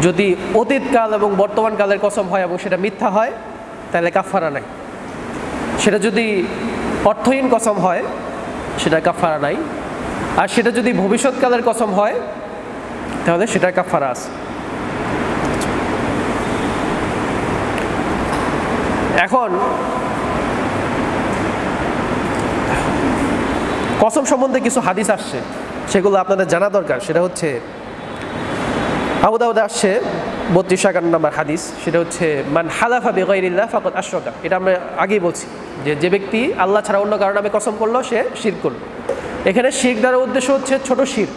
যদি অতীতকাল এবং বর্তমানকালের কসম হয় এবং সেটা মিথ্যা হয় তাহলে কাফারা নাই। সেটা যদি অর্থহীন কসম হয় সেটা কাফারা নাই, আর সেটা যদি ভবিষ্যৎকালের কসম হয় তাহলে সেটা কাফারা আছে। এখন কসম সম্বন্ধে কিছু হাদিস আসছে, সেগুলো আপনাদের জানা দরকার। সেটা হচ্ছে আবু দাউদে আসছে 3251 নম্বর হাদিস, সেটা হচ্ছে মান হালাফা বিগাইরিল্লাহ ফাকাদ আশরাকা। এটা আমরা আগেই বলছি যে ব্যক্তি আল্লাহ ছাড়া অন্য কারো নামে কসম করলো সে শিরক করলো। এখানে শিরক দ্বারা উদ্দেশ্য হচ্ছে ছোট শিরক,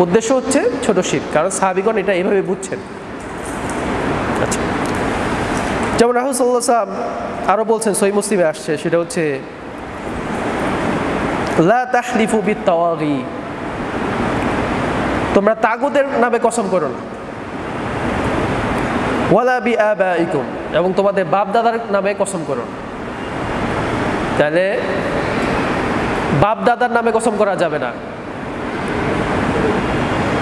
উদ্দেশ্য হচ্ছে ছোট শিরক, কারণ সাহাবীগণ এটা এইভাবে বুঝছেন। আচ্ছা, যেমন রাসূল সাল্লাল্লাহু আলাইহি ওয়াসাল্লাম আরও বলছেন, সহিহ মুসলিমে আসছে, সেটা হচ্ছে লা তাহলিফু বিত-তাওয়াগি, তোমরা তাগুতের নামে কসম করো না। ওয়ালা বিআবাইকুম, এবং তোমাদের বাপ দাদার নামে কসম করো না। তাহলে বাপ দাদার নামে কসম করা যাবে না।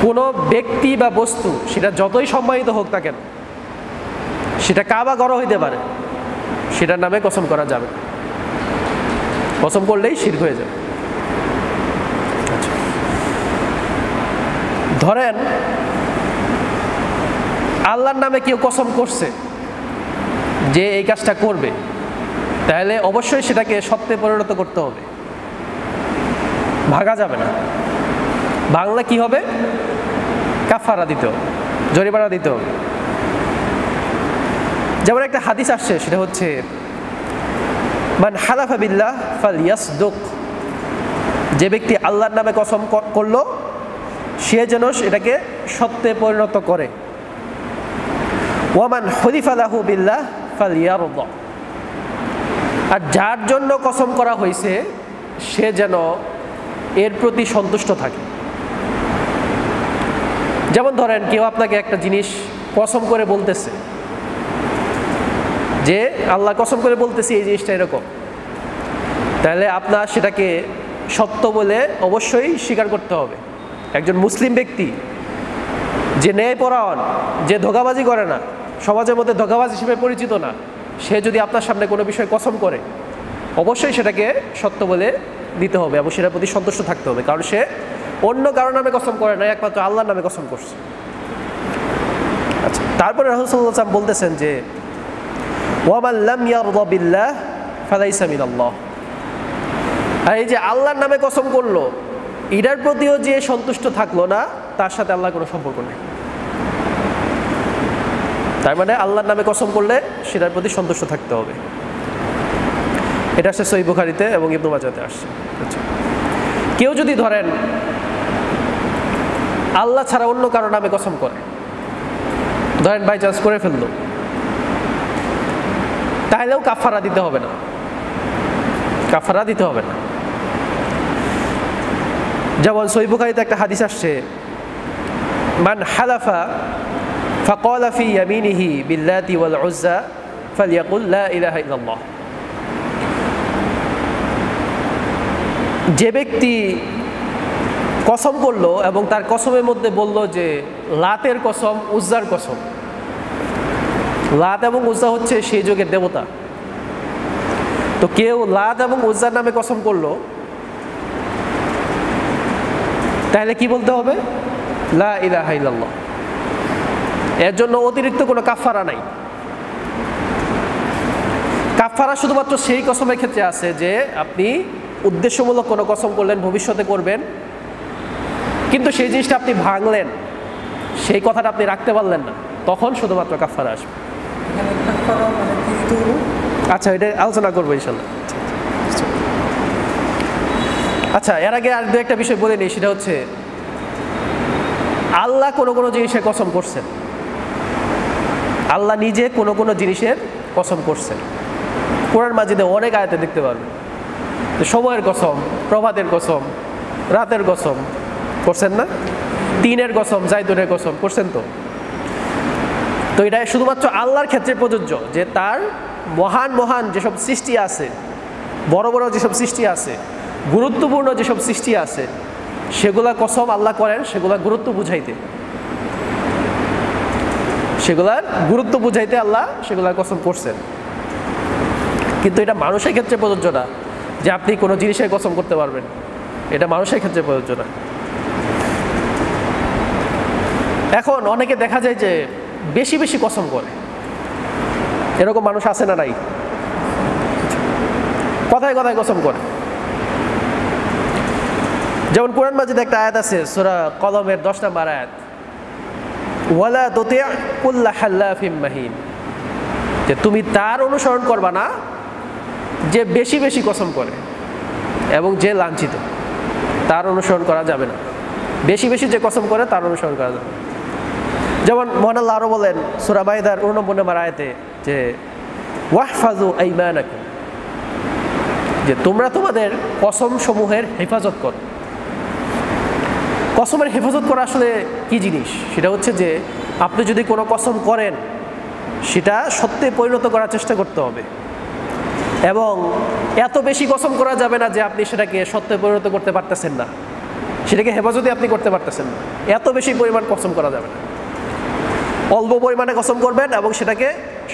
কোনো ব্যক্তি বা বস্তু সেটা যতই সম্মানিত হোক না কেন, সেটা কাবা ঘর হইতে পারে, সেটার নামে কসম করা যাবে না। কসম করলেই শিরক হয়ে যাবে। ধরেন আল্লাহর নামে কেউ কসম করছে যে এই কাজটা করবে, তাহলে অবশ্যই সেটাকে সত্যে পরিণত করতে হবে, ভাগা যাবে না। বাংলা কি হবে? কাফারা দিতে হবে, জরিমানা দিতে হবে। যেমন একটা হাদিস আসছে, সেটা হচ্ছে মান হালাফা বিল্লাহ ফালইয়াসদুক, যে ব্যক্তি আল্লাহর নামে কসম করলো সে যেন এটাকে সত্যে পরিণত করে। ওয়ামান হুলিফা লাহু বিল্লাহ ফালইয়ারদা, আর যার জন্য কসম করা হয়েছে সে যেন এর প্রতি সন্তুষ্ট থাকে। যেমন ধরেন কেউ আপনাকে একটা জিনিস কসম করে বলতেছে যে আল্লাহ কসম করে বলতেছি এই জিনিসটা এরকম, তাহলে আপনার সেটাকে সত্য বলে অবশ্যই স্বীকার করতে হবে। একজন মুসলিম ব্যক্তি যে ন্যায়পরায়ণ, যে ধোঁকাবাজি করে না, সমাজের মধ্যে ধোঁকাবাজ হিসেবে পরিচিত না, সে যদি আপনার সামনে কোনো বিষয়ে কসম করে অবশ্যই সেটাকে সত্য বলে দিতে হবে এবং সেটার প্রতি সন্তুষ্ট থাকতে হবে, কারণ সে অন্য কারো নামে কসম করে না, একমাত্র আল্লাহর নামে কসম করছে। আচ্ছা, তারপরে রাসূল সাল্লাল্লাহু আলাইহি ওয়াসাল্লাম বলতেছেন যে ওয়ামান লাম ইয়ারদা বিল্লাহ ফালাইসা মিনাল্লাহ, আর এই যে আল্লাহর নামে কসম করলো এটার প্রতিও যে সন্তুষ্ট থাকলো না, তার সাথে আল্লাহর কোনো সম্পর্ক নেই। তার মানে আল্লাহর নামে কসম করলে সেটার প্রতি সন্তুষ্ট থাকতে হবে। এটা আসছে সহিহ বুখারীতে এবং ইবনে মাজাহতে আসছে। আচ্ছা, কেউ যদি ধরেন আল্লাহ ছাড়া অন্য কারো নামে কসম করে, ধরেন বাই চান্স করে ফেললো, তাহলেও কাফারা দিতে হবে না, কাফারা দিতে হবে না। যেমন সহিহ বুখারীতে একটা হাদিস আসছে, মান হালাফা ফাকালা ফি ইয়ামিনিহি বিল্লাতি ওয়াল উজ্জা ফালইয়াকুল লা ইলাহা ইল্লাল্লাহ, যে ব্যক্তি কসম করলো এবং তার কসমের মধ্যে বলল যে লাতের কসম, উজ্জার কসম। লাত এবং উজ্জা হচ্ছে সেই যুগের দেবতা। তো কেউ লাত এবং উজ্জার নামে কসম করলো, তাহলে কি বলতে হবে? লা ইলাহা ইল্লাল্লাহ। এর জন্য অতিরিক্ত কোনো কাফারা নাই। কাফারা শুধুমাত্র সেই কসমের ক্ষেত্রে আছে যে আপনি উদ্দেশ্যমূলক কোনো কসম করলেন, ভবিষ্যতে করবেন, কিন্তু সেই জিনিসটা আপনি ভাঙলেন, সেই কথাটা আপনি রাখতে পারলেন না, তখন শুধুমাত্র কাফারা আসবে। আচ্ছা, এটা আলোচনা করবো ইনশাল্লাহ। আচ্ছা, এর আগে আর দু একটা বিষয় বলে নিই, সেটা হচ্ছে আল্লাহ কোনো কোনো জিনিসের কসম করছেন। আল্লাহ নিজে কোনো কোনো জিনিসের কসম করছেন। কোরআন মাজিদে অনেক আয়াতে দেখতে পারবেন। সময়ের কসম, প্রভাতের কসম, রাতের কসম করছেন না? তিনের কসম, জাইতুনের কসম করছেন। তো এটা শুধুমাত্র আল্লাহর ক্ষেত্রে প্রযোজ্য যে তার মহান মহান যেসব সৃষ্টি আছে, বড় বড় যেসব সৃষ্টি আছে, গুরুত্বপূর্ণ যেসব সৃষ্টি আছে, সেগুলা কসম আল্লাহ করেন সেগুলা গুরুত্ব বুঝাইতে, সেগুলার গুরুত্ব বুঝাইতে আল্লাহ সেগুলার কসম করছেন। কিন্তু এটা মানুষের ক্ষেত্রে প্রযোজ্য না যে আপনি কোনো জিনিসের কসম করতে পারবেন, এটা মানুষের ক্ষেত্রে প্রযোজ্য না। এখন অনেকে দেখা যায় যে বেশি বেশি কসম করে, এরকম মানুষ আছে না নাই? কথায় কথায় কসম করে। যেমন কোরআন মাজিদে একটা আয়াত আছে সূরা কলমের 10 নম্বর আয়াত, ওয়ালা তুতি' কুল্লা হাল্লাফিম মাহিন, যে তুমি তার অনুসরণ করবা না যে বেশি বেশি কসম করে এবং যে লাঞ্ছিত, তার অনুসরণ করা যাবে না। বেশি বেশি যে কসম করে তার অনুসরণ করা যাবে। যেমন মহান আল্লাহ আরো বলেন সূরা মাইদার 89 নম্বর আয়াতে যে ওয়াহফাজু আইমানাকুম, যে তোমরা তোমাদের কসম সমূহের হেফাজত করো। কসমের হেফাজত করা আসলে কি জিনিস? সেটা হচ্ছে যে আপনি যদি কোনো কসম করেন সেটা সত্যে পরিণত করার চেষ্টা করতে হবে, এবং এত বেশি কসম করা যাবে না যে আপনি সেটাকে সত্যে পরিণত করতে পারতেছেন না, সেটাকে হেফাজতে আপনি করতে পারতেছেন না। এত বেশি পরিমাণ কসম করা যাবে না, অল্প পরিমাণে কসম করবেন এবং সেটাকে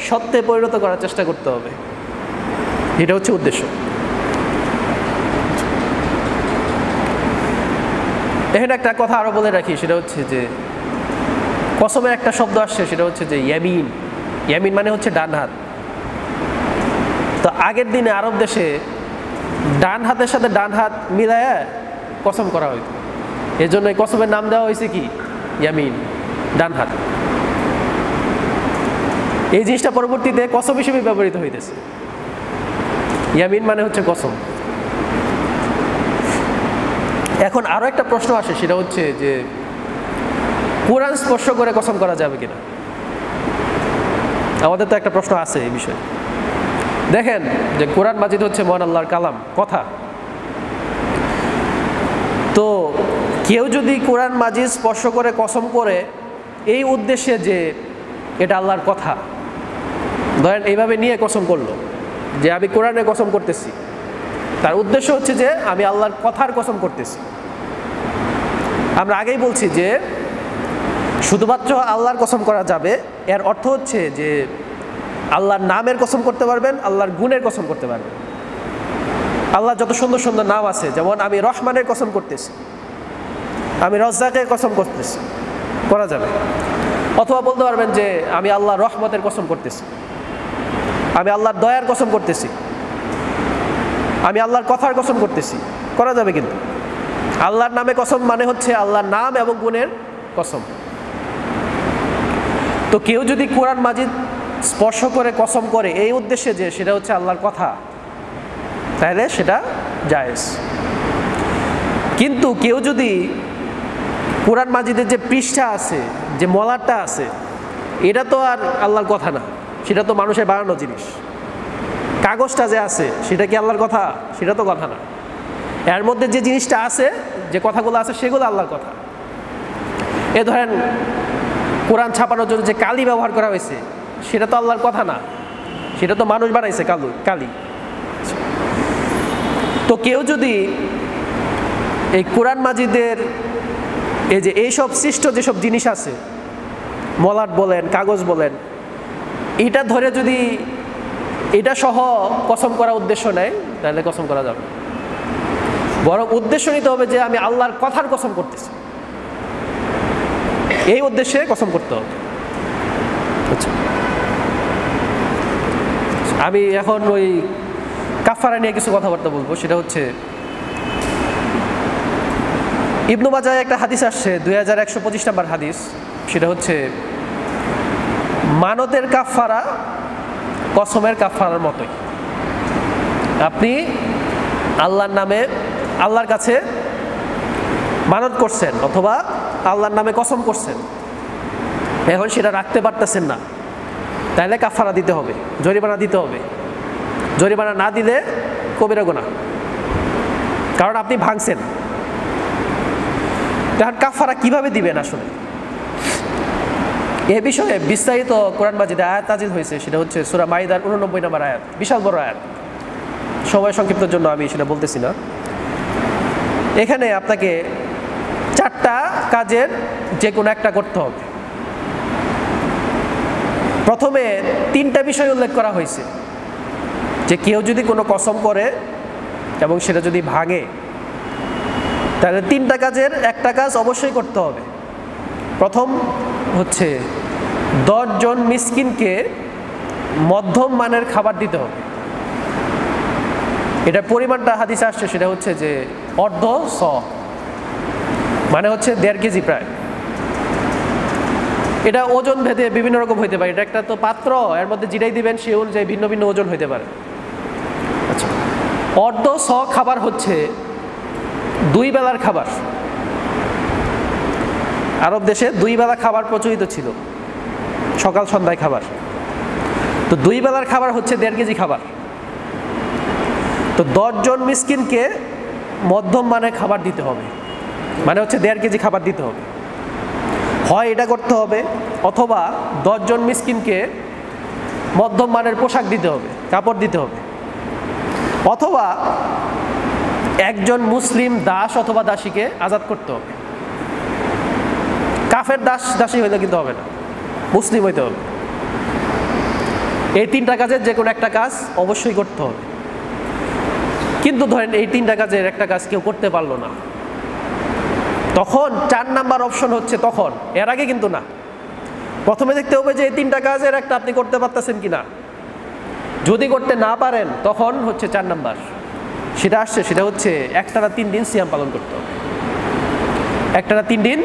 সত্যে পরিণত করার চেষ্টা করতে হবে। এটা হচ্ছে উদ্দেশ্য। এখানে একটা কথা আরো বলে রাখি, সেটা হচ্ছে যে কসমের একটা শব্দ আসছে, সেটা হচ্ছে যে ইয়ামিন। ইয়ামিন মানে হচ্ছে ডান হাত। তো আগের দিনে আরব দেশে ডান হাতের সাথে ডান হাত মিলায়া কসম করা হইতো, এই জন্য এই কসমের নাম দেওয়া হয়েছে কি? ইয়ামিন, ডান হাত। এই জিনিসটা পরবর্তীতে কসম হিসেবে ব্যবহৃত হইতেছে। ইয়ামিন মানে হচ্ছে কসম। এখন আরো একটা প্রশ্ন আসে, সেটা হচ্ছে যে কোরআন স্পর্শ করে কসম করা যাবে কিনা? আমাদের তো একটা প্রশ্ন আছে এই বিষয়ে। দেখেন যে কোরআন মাজিদ হচ্ছে মহান আল্লাহর কালাম, কথা। তো কেউ যদি কোরআন মাজিদ স্পর্শ করে কসম করে এই উদ্দেশ্যে যে এটা আল্লাহর কথা, ধরেন এইভাবে নিয়ে কসম করলো যে আমি কোরআনের কসম করতেছি, তার উদ্দেশ্য হচ্ছে যে আমি আল্লাহর কথার কসম করতেছি। আমরা আগেই বলছি যে শুধুমাত্র আল্লাহর কসম করা যাবে, এর অর্থ হচ্ছে যে আল্লাহর নামের কসম করতে পারবেন, আল্লাহর গুণের কসম করতে পারবেন। আল্লাহ যত সুন্দর সুন্দর নাম আছে, যেমন আমি রহমানের কসম করতেছি, আমি রজ্জাকের কসম করতেছি, করা যাবে। অথবা বলতে পারবেন যে আমি আল্লাহর রহমতের কসম করতেছি, আমি আল্লাহর দয়ার কসম করতেছি, আমি আল্লাহর কথার কসম করতেছি, করা যাবে। কিন্তু আল্লাহর নামে কসম মানে হচ্ছে আল্লাহর নাম এবং গুণের কসম। তো কেউ যদি কোরআন মাজিদ স্পর্শ করে কসম করে এই উদ্দেশ্যে যে সেটা হচ্ছে আল্লাহর কথা, তাহলে সেটা জায়েজ। কিন্তু কেউ যদি কোরআন মাজিদের যে পৃষ্ঠা আছে, যে মলারটা আছে, এটা তো আর আল্লাহর কথা না, সেটা তো মানুষের বানানো জিনিস। কাগজটা যে আছে সেটা কি আল্লাহর কথা? সেটা তো কথা না। এর মধ্যে যে জিনিসটা আছে, যে কথাগুলো আছে, সেগুলো আল্লাহর কথা। এ ধরেন কোরআন ছাপানোর জন্য যে কালি ব্যবহার করা হয়েছে, সেটা তো আল্লাহর কথা না, সেটা তো মানুষ বানাইছে কালি। তো কেউ যদি এই কোরআন মাজিদের এই যে এইসব সৃষ্ট যেসব জিনিস আছে, মলাট বলেন, কাগজ বলেন, এটা ধরে যদি এটা সহ কসম করা উদ্দেশ্য নেয় তাহলে কসম করা যাবে। বরং উদ্দেশ্য নিতে হবে যে আমি আল্লাহর কথার কসম করতেছি, এই উদ্দেশ্যে কসম করতে হবে। আচ্ছা, আমি এখন ওই কাফারা নিয়ে কিছু কথাবার্তা বলবো। সেটা হচ্ছে ইবনু মাজায় একটা হাদিস আসছে, 2125 নম্বর হাদিস। সেটা হচ্ছে মানতের কাফারা কসমের কাফারার মতোই। আপনি আল্লাহর নামে আল্লাহর কাছে মানত করছেন অথবা আল্লাহর নামে কসম করছেন, এখন সেটা রাখতে পারতেছেন না, তাহলে কাফারা দিতে হবে, জরিমানা দিতে হবে। জরিমানা না দিলে কবিরা গুনাহ, কারণ আপনি ভাঙছেন। তখন কাফারা কিভাবে দিবেন আসলে, এ বিষয়ে বিস্তারিত কোরআন মাজিদে আয়াত নাজিল হয়েছে। সেটা হচ্ছে সূরা মাইদার 89 নম্বর আয়াত, বিশাল বড় আয়াত, সময় সংক্ষিপ্তের জন্য আমি সেটা বলতেছি না। এখানে আপনাকে 4টা কাজের যে কোনো একটা করতে হবে। প্রথমে 3টা বিষয় উল্লেখ করা হয়েছে যে কেউ যদি কোনো কসম করে এবং সেটা যদি ভাঙে তাহলে 3টা কাজের একটা কাজ অবশ্যই করতে হবে। প্রথম হচ্ছে 10 জন মিসকিনকে মধ্যম মানের খাবার দিতে হবে। এটা পরিমাণটা হাদিসে আসছে, সেটা হচ্ছে যে অর্ধ স, মানে হচ্ছে 1.5 কেজি প্রায়। এটা ওজন ভেদে বিভিন্ন রকম হইতে পারে। এটা একটা তো পাত্র, এর মধ্যে যেটাই দিবেন সে অনুযায়ী ভিন্ন ভিন্ন ওজন হইতে পারে। আচ্ছা, অর্ধ স খাবার হচ্ছে 2 বেলার খাবার। আরব দেশে 2 বেলা খাবার প্রচলিত ছিল, সকাল সন্ধ্যায় খাবার। তো 2 বেলার খাবার হচ্ছে 1.5 কেজি খাবার। তো 10 জন মিসকিনকে মধ্যম মানের খাবার দিতে হবে, মানে হচ্ছে 1.5 কেজি খাবার দিতে হবে। হয় এটা করতে হবে, অথবা 10 জন মিসকিনকে মধ্যম মানের পোশাক দিতে হবে, কাপড় দিতে হবে, অথবা একজন মুসলিম দাস অথবা দাসীকে আজাদ করতে হবে। কাফের দাসী হইলে কিন্তু হবে না, মুসলিম হইতে হবে। এই 3টা কাজের যে কোনো একটা কাজ অবশ্যই করতে হবে। কিন্তু ধরেন এই 3টা কাজের একটা কাজ কেউ করতে পারলো না, তখন 4 নাম্বার অপশন হচ্ছে তখন, এর আগে কিন্তু না। প্রথমে দেখতে হবে যে এই 3টা কাজের একটা আপনি করতে পারতেছেন কিনা। যদি করতে না পারেন তখন হচ্ছে 4 নাম্বার, সেটা আসছে, সেটা হচ্ছে একটানা 3 দিন সিয়াম পালন করতে হবে। একটানা 3 দিন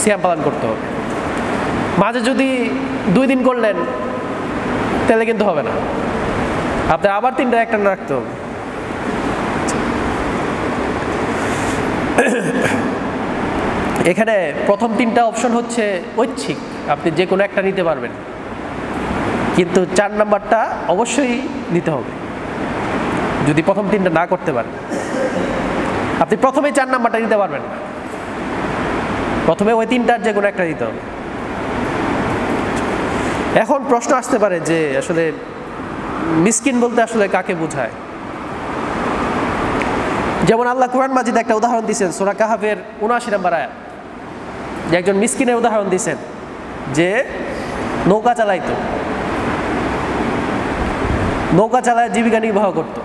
সিয়াম পালন করতে হবে। মাঝে যদি 2 দিন করলেন তাহলে কিন্তু হবে না, আপনার আবার 3টা একটানা রাখতে হবে। এখানে প্রথম 3টা অপশন হচ্ছে ঐচ্ছিক, আপনি যে কোনো একটা নিতে পারবেন, কিন্তু 4 নাম্বারটা অবশ্যই নিতে হবে। যদি প্রথম 3টা না করতে পারেন, আপনি প্রথমে 4 নাম্বারটা নিতে পারবেন না, প্রথমে ওই 3টার যে কোনো একটা নিতে হবে। এখন প্রশ্ন আসতে পারে যে আসলে মিসকিন বলতে আসলে কাকে বোঝায়। যেমন আল্লাহ কোরআন মাজিদে একটা উদাহরণ দিয়েছেন সূরা কাহাফের 79 নম্বর আয়াত, যে একজন মিসকিনের উদাহরণ দিয়েছেন যে নৌকা চালাইতো, নৌকা চালায় জীবিকা নির্বাহ করত,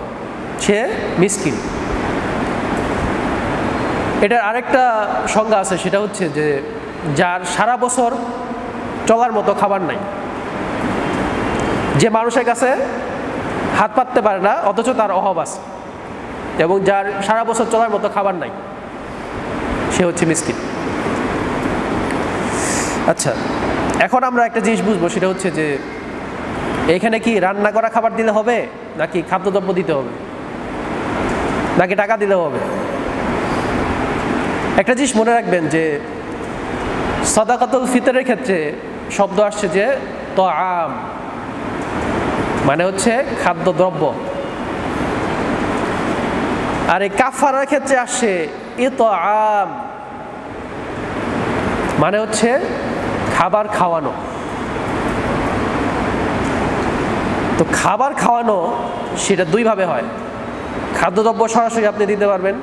সে মিসকিন। এটার আরেকটা সংজ্ঞা আছে, সেটা হচ্ছে যে যার সারা বছর চলার মতো খাবার নাই, যে মানুষের কাছে হাত পাততে পারে না অথচ তার অভাব আছে, এবং যার সারা বছর চলার মতো খাবার নাই, সে হচ্ছে মিসকিন। আচ্ছা, এখন আমরা একটা জিনিস বুঝবো, সেটা হচ্ছে যে এখানে কি রান্না করা খাবার দিলে হবে, নাকি খাদ্যদ্রব্য দিতে হবে, নাকি টাকা দিলে হবে। একটা জিনিস মনে রাখবেন যে সাদাকাতুল ফিতরের ক্ষেত্রে শব্দ আসছে যে তাআম, মানে হচ্ছে খাদ্যদ্রব্য, আর এই কাফারার ক্ষেত্রে আসছে ইতআম, মানে হচ্ছে খাবার খাওয়ানো। তো খাবার খাওয়ানো সেটা 2 ভাবে হয়। খাদ্যদ্রব্য সরাসরি আপনি দিতে পারবেন,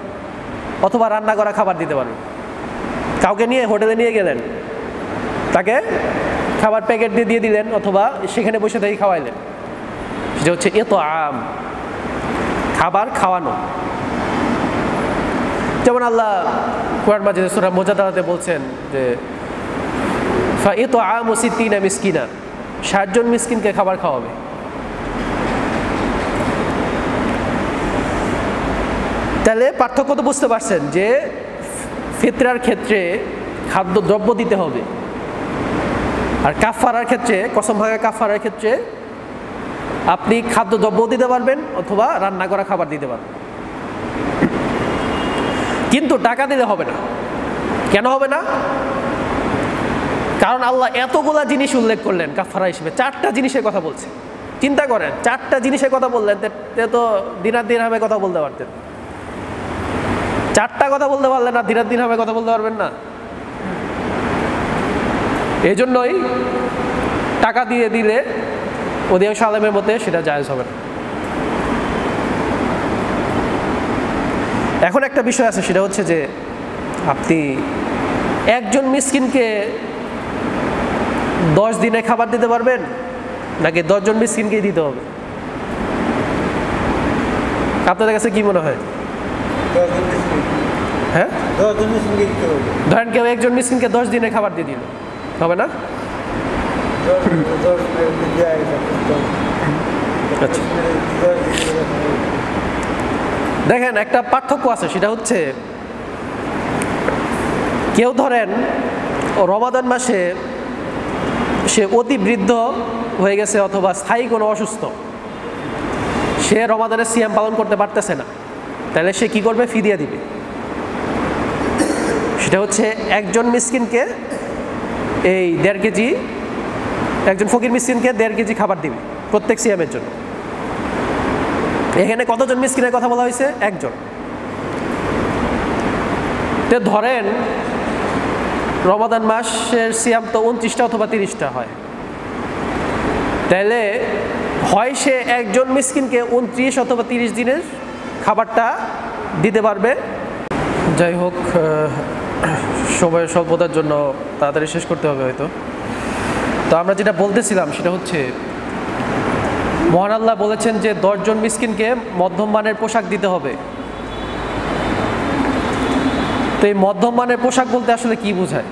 অথবা রান্না করা খাবার দিতে পারবেন। কাউকে নিয়ে হোটেলে নিয়ে গেলেন, তাকে খাবার প্যাকেট দিয়ে দিলেন অথবা সেখানে বসে থেকে খাওয়াইলেন, সেটা হচ্ছে ইতআম, খাবার খাওয়ানো। যেমন আল্লাহ কোরআন মাজিদে সূরা মুজাদালাতে বলছেন যে ফাইতআমু সিত্তিনা মিসকিনা, ৬০ জন মিসকিনকে খাবার খাওয়াবে। তাহলে পার্থক্য তো বুঝতে পারছেন যে ফিতরার ক্ষেত্রে খাদ্য দ্রব্য দিতে হবে, আর কাফারার ক্ষেত্রে, কসম ভাঙা কাফারার ক্ষেত্রে আপনি খাদ্য দ্রব্য দিতে পারবেন অথবা রান্না করা খাবার দিতে পারবেন, কিন্তু টাকা দিলে হবে না। কেন হবে না? কারণ আল্লাহ এতগুলা জিনিস উল্লেখ করলেন কাফারা হিসেবে, 4টা জিনিসের কথা বলছে। চিন্তা করেন, 4টা জিনিসের কথা বললেন, তো দিনার কথা বলতে পারতেন। 4টা কথা বলতে পারলেন না, দিনার কথা বলতে পারবেন না। এই জন্যই টাকা দিয়ে দিলে অধিকাংশ আলেমের মতে সেটা জায়েজ হবে না। এখন একটা বিষয় আছে, সেটা হচ্ছে যে আপনি একজন মিসকিনকে 10 দিনে খাবার দিতে পারবেন নাকি 10 জন মিসকিনকেই দিতে হবে? আপনাদের কাছে কি মনে হয়? হ্যাঁ, ধরেন কেউ একজন মিসকিনকে 10 দিনে খাবার দিয়ে দিল, হবে না? আচ্ছা, দেখেন একটা পার্থক্য আছে, সেটা হচ্ছে কেউ ধরেন রমাদান মাসে সে অতি বৃদ্ধ হয়ে গেছে অথবা স্থায়ী কোনো অসুস্থ, সে রমাদানের সিয়াম পালন করতে পারতেছে না, তাহলে সে কি করবে? ফিদিয়া দিবে। সেটা হচ্ছে একজন মিসকিনকে এই 1.5 কেজি, একজন ফকির মিসকিনকে 1.5 কেজি খাবার দিবে প্রত্যেক সিয়ামের জন্য। এখানে কতজন মিসকিনের কথা বলা হয়েছে? একজন। তো ধরেন রমাদান মাসের সিয়াম তো 29টা অথবা 30টা হয়, তাহলে হয় সে একজন মিসকিনকে 29 অথবা 30 দিনের খাবারটা দিতে পারবে। যাই হোক, সময়ের স্বল্পতার জন্য তাড়াতাড়ি শেষ করতে হবে হয়তো। তো আমরা যেটা বলতেছিলাম সেটা হচ্ছে মহান আল্লাহ বলেছেন যে 10 জন মিসকিনকে মধ্যম মানের পোশাক দিতে হবে। তো এই মধ্যম মানের পোশাক বলতে আসলে কি বোঝায়?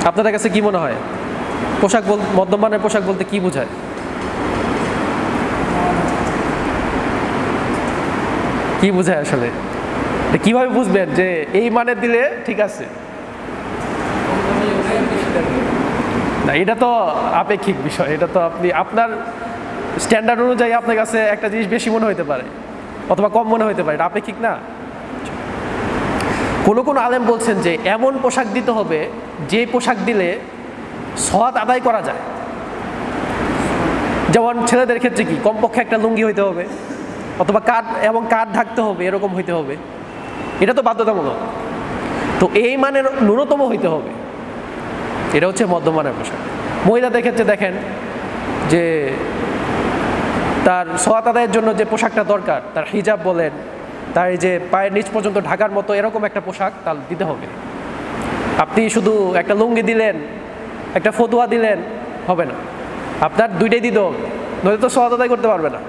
আপনাদের কাছে কি মনে হয়? মধ্যম মানের পোশাক বলতে কি বোঝায়? কি বোঝায় আসলে? কিভাবে বুঝবেন যে এই মানের দিলে ঠিক আছে? না, এটা তো আপেক্ষিক বিষয়। এটা তো আপনি আপনার স্ট্যান্ডার্ড অনুযায়ী আপনার কাছে একটা জিনিস বেশি মনে হতে পারে অথবা কম মনে হতে পারে, এটা আপেক্ষিক না। কোনো আলেম বলছেন যে এমন পোশাক দিতে হবে যে পোশাক দিলে সওয়াত আদায় করা যায়। যেমন ছেলেদের ক্ষেত্রে কি কমপক্ষে একটা লুঙ্গি হইতে হবে অথবা কাঁধ ঢাকতে হবে, এরকম হইতে হবে। এটা তো বাধ্যতামূলক। তো এই মানের ন্যূনতম হইতে হবে, এটা হচ্ছে মধ্যমানের পোশাক। মহিলাদের ক্ষেত্রে দেখেন যে তার সওয়াত আদায়ের জন্য যে পোশাকটা দরকার, তার হিজাব বলেন, তার এই যে পায়ের নিচ পর্যন্ত ঢাকার মতো এরকম একটা পোশাক তার দিতে হবে। আপনি শুধু একটা লুঙ্গি দিলেন, একটা ফতুয়া দিলেন, হবে না। আপনার দুইটাই দিতে হবে, নয়তো তো সওয়াত আদায় করতে পারবে না।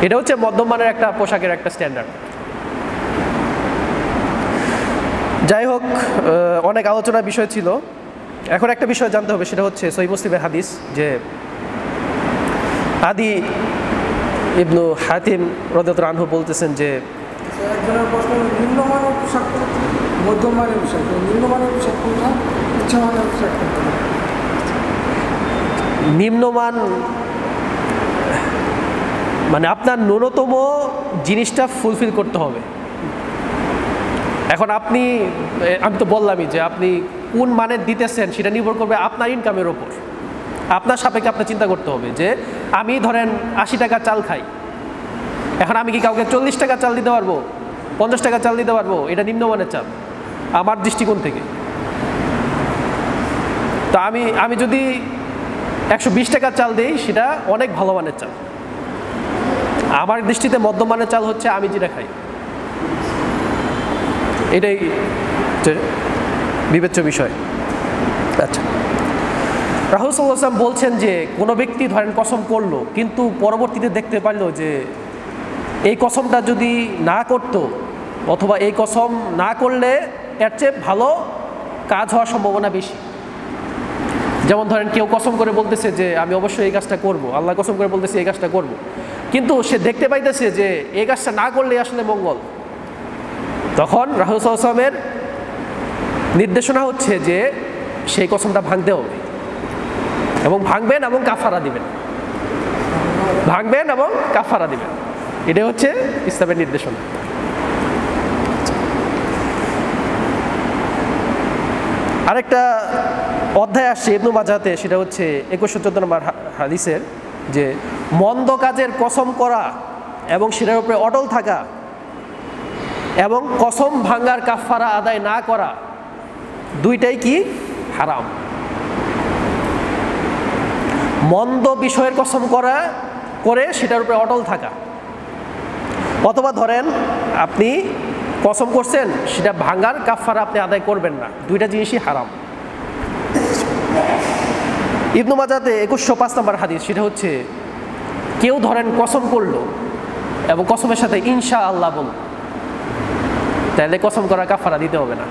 এটা হচ্ছে মধ্যম মানের একটা পোশাকের একটা স্ট্যান্ডার্ড। যাই হোক, অনেক আলোচনার বিষয় ছিল। এখন একটা বিষয় জানতে হবে, সেটা হচ্ছে সহিহ মুসলিমের হাদিস, যে আদি ইবনু হাতিম রাদিয়াল্লাহু আনহু বলতেছেন যে একজনের প্রশ্ন, নিম্নমানের পোশাক, মধ্যমানের পোশাক, নিম্নমানের পোশাক কোনটা, উচ্চমানের পোশাক কোনটা? নিম্নমান মানে আপনার ন্যূনতম জিনিসটা ফুলফিল করতে হবে। এখন আমি তো বললামই যে আপনি কোন মানের দিতেছেন সেটা নির্ভর করবে আপনার ইনকামের ওপর। আপনার সাপেক্ষে আপনার চিন্তা করতে হবে যে আমি ধরেন 80 টাকা চাল খাই, এখন আমি কি কাউকে 40 টাকা চাল দিতে পারবো, 50 টাকা চাল দিতে পারবো? এটা নিম্নমানের চাল আমার দৃষ্টিকোণ থেকে। তো আমি যদি 120 টাকার চাল দিই, সেটা অনেক ভালো মানের চাল। আমার দৃষ্টিতে মধ্যমানের চাল হচ্ছে আমি যেটা খাই। এটাই যে বিবেচ্য বিষয়। আচ্ছা, রাসূল সাল্লাল্লাহু আলাইহি ওয়াসাল্লাম বলছেন যে কোনো ব্যক্তি ধরেন কসম করলো, কিন্তু পরবর্তীতে দেখতে পারলো যে এই কসমটা যদি না করত, অথবা এই কসম না করলে এর চেয়ে ভালো কাজ হওয়ার সম্ভাবনা বেশি। যেমন ধরেন কেউ কসম করে বলতেছে যে আমি অবশ্যই এই কাজটা করব, আল্লাহ কসম করে বলতেছে এই কাজটা করব, কিন্তু সে দেখতে পাইতেছে যে এই কাজটা না করলে আসলে মঙ্গল, তখন রাসূল সাল্লাল্লাহু আলাইহি ওয়াসাল্লামের নির্দেশনা হচ্ছে যে সেই কসমটা ভাঙতে হবে, এবং ভাঙবেন এবং কাফারা দিবেন, ভাঙবেন এবং কাফারা দিবেন। এটাই হচ্ছে ইসলামের নির্দেশনা। আরেকটা অধ্যায় আসছে ইবনে মাজাহতে, সেটা হচ্ছে 2114 নম্বর হাদিসের, যে মন্দ কাজের কসম করা এবং সেটার উপরে অটল থাকা এবং কসম ভাঙার কাফারা আদায় না করা দুইটাই কি হারাম। মন্দ বিষয়ের কসম করে সেটার উপরে অটল থাকা, অথবা ধরেন আপনি কসম করছেন সেটা ভাঙার কাফারা আপনি আদায় করবেন না, দুইটা জিনিসই হারাম। ইবনে মাজাহতে 2105 নম্বর হাদিস, সেটা হচ্ছে কেউ ধরেন কসম করলো এবং কসমের সাথে ইনশাআল্লাহ বলল, তাহলে কসম করা কাফারা দিতে হবে না।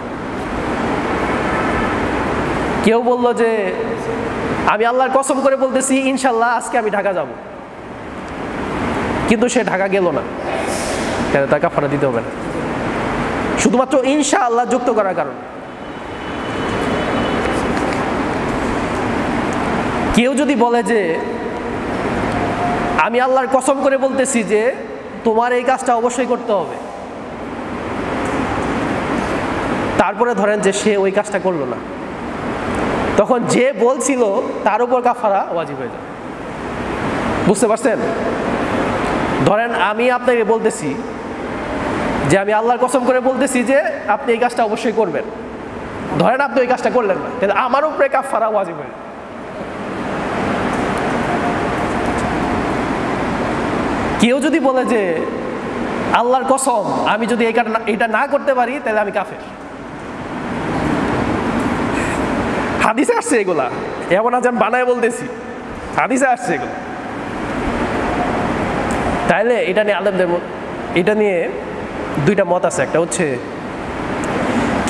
কেউ বলল যে আমি আল্লাহর কসম করে বলতেছি ইনশাআল্লাহ আজকে আমি ঢাকা যাব, কিন্তু সে ঢাকা গেল না, তাহলে তার কাফারা দিতে হবে না, শুধুমাত্র ইনশাআল্লাহ যুক্ত করার কারণে। কেউ যদি বলে যে আমি আল্লাহর কসম করে বলতেছি যে তোমার এই কাজটা অবশ্যই করতে হবে, তারপরে ধরেন যে সে ওই কাজটা করলো না, তখন যে বলছিল তার উপর কাফারা ওয়াজিব হয়ে যায়। বুঝতে পারছেন? ধরেন আমি আপনাকে বলতেছি যে আমি আল্লাহর কসম করে বলতেছি যে আপনি এই কাজটা অবশ্যই করবেন, ধরেন আপনি ওই কাজটা করলেন না, তাহলে আমার উপরে কাফারা ওয়াজিব হয়ে যায়। কেউ যদি বলে যে আল্লাহর কসম আমি যদি এটা না করতে পারি তাহলে আমি কাফের, হাদিসে আসছে এগুলা, এমন আজ আমি বানায় বলতেছি, হাদিসে আসছে এগুলো। তাইলে এটা নিয়ে আলেমদের এটা নিয়ে দুইটা মত আছে। একটা হচ্ছে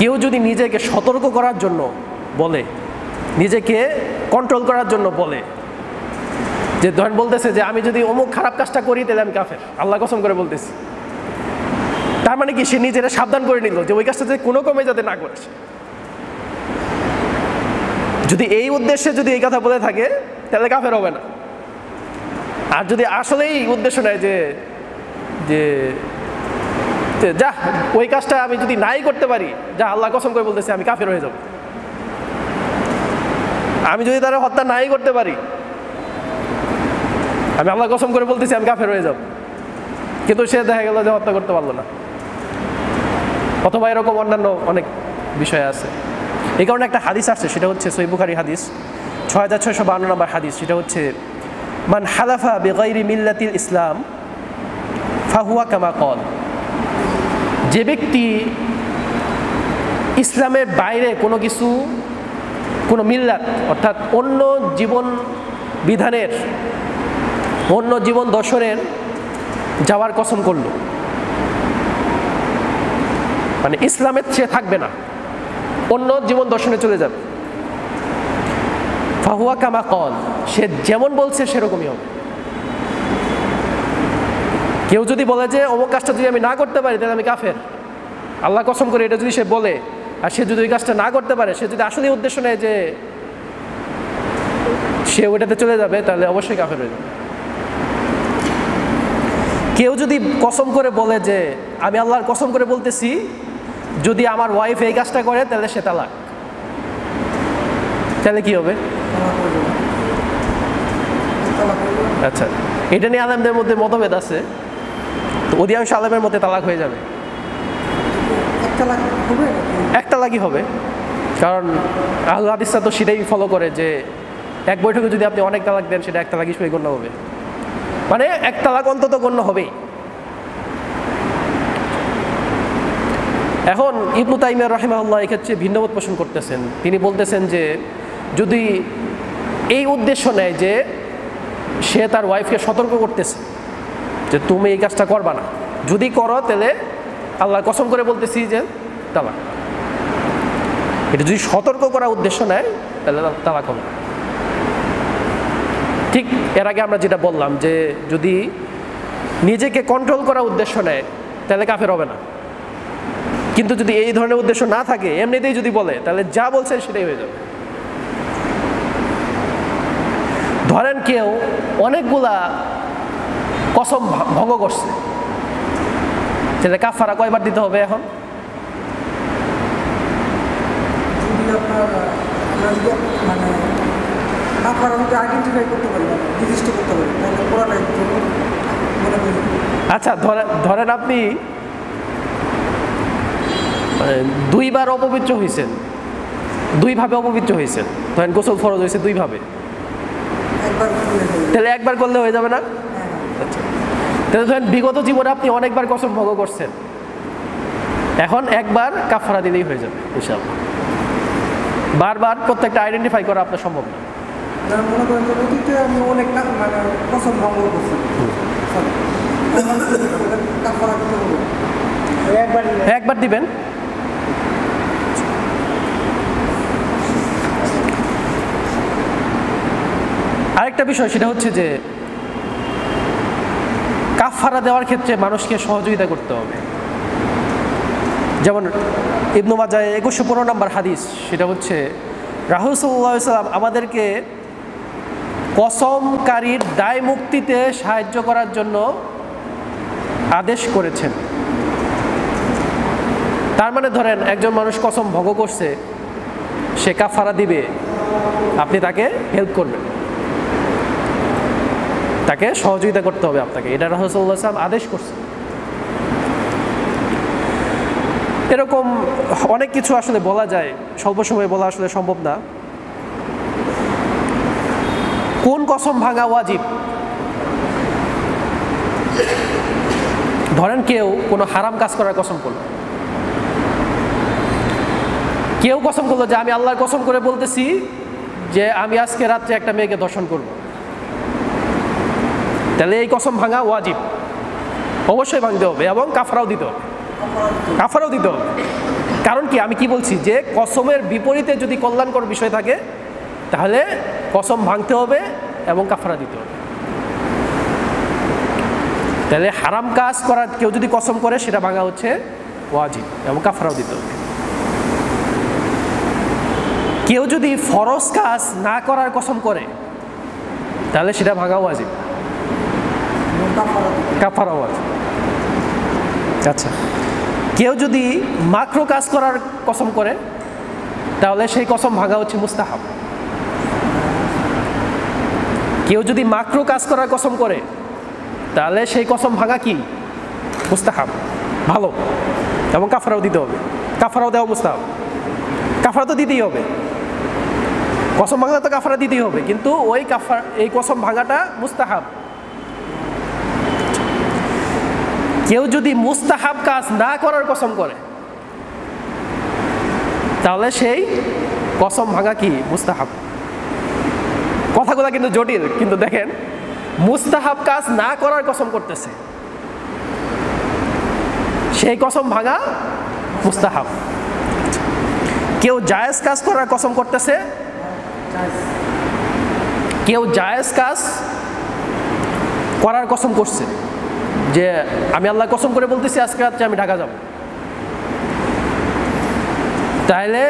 কেউ যদি নিজেকে সতর্ক করার জন্য বলে, নিজেকে কন্ট্রোল করার জন্য বলে, যে ধরেন বলতেছে যে আমি যদি অমুক খারাপ কাজটা করি তাহলে আমি কাফের, আল্লাহ কসম করে বলতেছি, তার মানে কি সে নিজেরা সাবধান করে নিল যে ওই কাজটা যদি কোনো কমে যাতে না করে। যদি এই উদ্দেশ্যে যদি এই কথা বলে থাকে তাহলে কাফের হবে না। আর যদি আসলেই উদ্দেশ্য নেয় যে যে যা ওই কাজটা আমি যদি নাই করতে পারি, যা আল্লাহ কসম করে বলতেছি আমি কাফের হয়ে যাব, আমি যদি তারা হত্যা নাই করতে পারি, আমি আল্লাহ কসম করে বলতেছি আমি কাফের হয়ে যাব, কিন্তু সে দেখা গেল যে হত্যা করতে পারলো না, অথবা এরকম অন্যান্য অনেক বিষয় আছে। এই কারণে একটা হাদিস আসছে, সেটা হচ্ছে সহিহ বুখারী হাদিস 6652 নম্বর হাদিস, সেটা হচ্ছে মান হালাফা বিগাইরি মিল্লাতিল ইসলাম ফাহুয়া কামা ক্বাল। যে ব্যক্তি ইসলামের বাইরে কোনো কিছু, কোনো মিল্লাত অর্থাৎ অন্য জীবন বিধানের, অন্য জীবন দর্শনের যাওয়ার কসম করল, মানে ইসলামের সে থাকবে না, অন্য জীবন দর্শনে চলে যাবে, ফাহুয়া কামা ক্বাল, সে যেমন বলছে সেরকমই হবে। কেউ যদি বলে যে অমুক কাজটা যদি আমি না করতে পারি তাহলে আমি কাফের, আল্লাহ কসম করে এটা যদি সে বলে, আর সে যদি ওই কাজটা না করতে পারে, সে যদি আসলে উদ্দেশ্য নেয় যে সে ওইটাতে চলে যাবে, তাহলে অবশ্যই কাফের হয়ে যাবে। কেউ যদি কসম করে বলে যে আমি আল্লাহর কসম করে বলতেছি যদি আমার ওয়াইফ এই কাজটা করে তাহলে সে তালাক, তাহলে কি হবে? আচ্ছা, এটা নিয়ে আলেমদের মধ্যে মতভেদ আছে, তো অধিকাংশ আলেমের মধ্যে তালাক হয়ে যাবে, এক তালাকই হবে। কারণ আহলে হাদিসরা তো সেটাই ফলো করে যে এক বৈঠকে যদি আপনি অনেক তালাক দেন সেটা এক তালাক হিসেবে গণ্য হবে, মানে এক তালাক অন্তত গণ্য হবেই। এখন ইবনু তাইমিয়া রাহিমাহুল্লাহ এক্ষেত্রে ভিন্নমত পোষণ করতেছেন। তিনি বলতেছেন যে যদি এই উদ্দেশ্য নেয় যে সে তার ওয়াইফকে সতর্ক করতেছে যে তুমি এই কাজটা করবা না, যদি করো তাহলে আল্লাহ কসম করে বলতেছি যে তালাক, এটা যদি সতর্ক করার উদ্দেশ্য নেয় তাহলে তালাক হবে। ঠিক এর আগে আমরা যেটা বললাম যে যদি নিজেকে কন্ট্রোল করার উদ্দেশ্য নেয় তাহলে কাফের হবে না, কিন্তু যদি এই ধরনের উদ্দেশ্য না থাকে এমনিতেই যদি বলে তাহলে যা বলছে সেটাই হয়ে যাবে। ধরেন কেউ অনেকগুলা কসম ভঙ্গ করছে, তাহলে কাফারা কয়বার দিতে হবে? এখন যদি আপনার আমরা যদি মানে আপনারা যদি আইডেন্টিফাই করতে পারি, নির্দিষ্ট করতে পারি, তাহলে পুরোটাই মনে করি। আচ্ছা ধরেন আপনি দুইবার অপবিত্র হয়েছেন, দুইভাবে অপবিত্র হয়েছেন, ধরেন গোসল ফরজ হয়েছে দুইভাবে, একবার করলে হবে। তাহলে একবার করলে হয়ে যাবে না? আচ্ছা, তাহলে ধরেন বিগত জীবনে আপনি অনেকবার কসম ভঙ্গ করছেন, এখন একবার কাফারা দিলেই হয়ে যাবে ইনশাআল্লাহ। বারবার প্রত্যেকটা আইডেন্টিফাই করা আপনার সম্ভব না। যারা মনে করেন যে অতীতে আমি অনেক মানে পছন্দ ভঙ্গ করছি, কাপড় দিতে হবে একবার দিবেন। আরেকটা বিষয় সেটা হচ্ছে যে কাফারা দেওয়ার ক্ষেত্রে মানুষকে সহযোগিতা করতে হবে। যেমন ইবনু মাজাহ 2115 নম্বর হাদিস, সেটা হচ্ছে রাসূল সাল্লাল্লাহু আলাইহি ওয়াসাল্লাম আমাদেরকে কসমকারীর দায় মুক্তিতে সাহায্য করার জন্য আদেশ করেছেন। তার মানে ধরেন একজন মানুষ কসম ভঙ্গ করছে, সে কাফারা দিবে, আপনি তাকে হেল্প করবেন, তাকে সহযোগিতা করতে হবে আপনাকে, এটা রাসূল সাল্লাল্লাহু আলাইহি ওয়াসাল্লাম আদেশ করছে। এরকম অনেক কিছু আসলে বলা যায়, স্বল্প সময়ে বলা আসলে সম্ভব না। কোন কসম ভাঙা ওয়াজিব? ধরেন কেউ কোনো হারাম কাজ করার কসম করলো, কেউ কসম করলো যে আমি আল্লাহর কসম করে বলতেছি যে আমি আজকে রাত্রে একটা মেয়েকে দর্শন করব, তাহলে এই কসম ভাঙা ওয়াজিব, অবশ্যই ভাঙতে হবে এবং কাফারাও দিতে হবে, কাফারাও দিতে হবে। কারণ কি, আমি কি বলছি যে কসমের বিপরীতে যদি কল্যাণকর বিষয় থাকে তাহলে কসম ভাঙতে হবে এবং কাফারা দিতে হবে। তাহলে হারাম কাজ করার কেউ যদি কসম করে সেটা ভাঙা হচ্ছে ওয়াজিব এবং কাফারাও দিতে হবে। কেউ যদি ফরজ কাজ না করার কসম করে তাহলে সেটা ভাঙা ওয়াজিব, কাফারা ওয়াজিব। আচ্ছা, কেউ যদি মাকরু কাজ করার কসম করে তাহলে সেই কসম ভাঙা হচ্ছে মুস্তাহাব। কেউ যদি মাকরু কাজ করার কসম করে তাহলে সেই কসম ভাঙা কি? মুস্তাহাব, ভালো, এবং কাফারাও দিতে হবে, কাফারাও দেওয়া মুস্তাহাব, কাফারা তো দিতেই হবে, কসম ভাঙা তো কাফারা দিতেই হবে, কিন্তু ওই এই কসম ভাঙাটা মুস্তাহাব। কেউ যদি মুস্তাহাব কাজ না করার কসম করে তাহলে সেই কসম ভাঙা কি? মুস্তাহাব। কথাগুলো কিন্তু জটিল, কিন্তু দেখেন মুস্তাহাব কাজ না করার কসম করতেছে, সেই কসম ভাঙা মুস্তাহাব। কেউ জায়েজ কাজ করার কসম করতেছে, কেউ জায়েজ কাজ করার কসম করছে যে আমি আল্লাহ কসম করে বলতেছি আজকে রাত্রে আমি ঢাকা যাব, তাহলে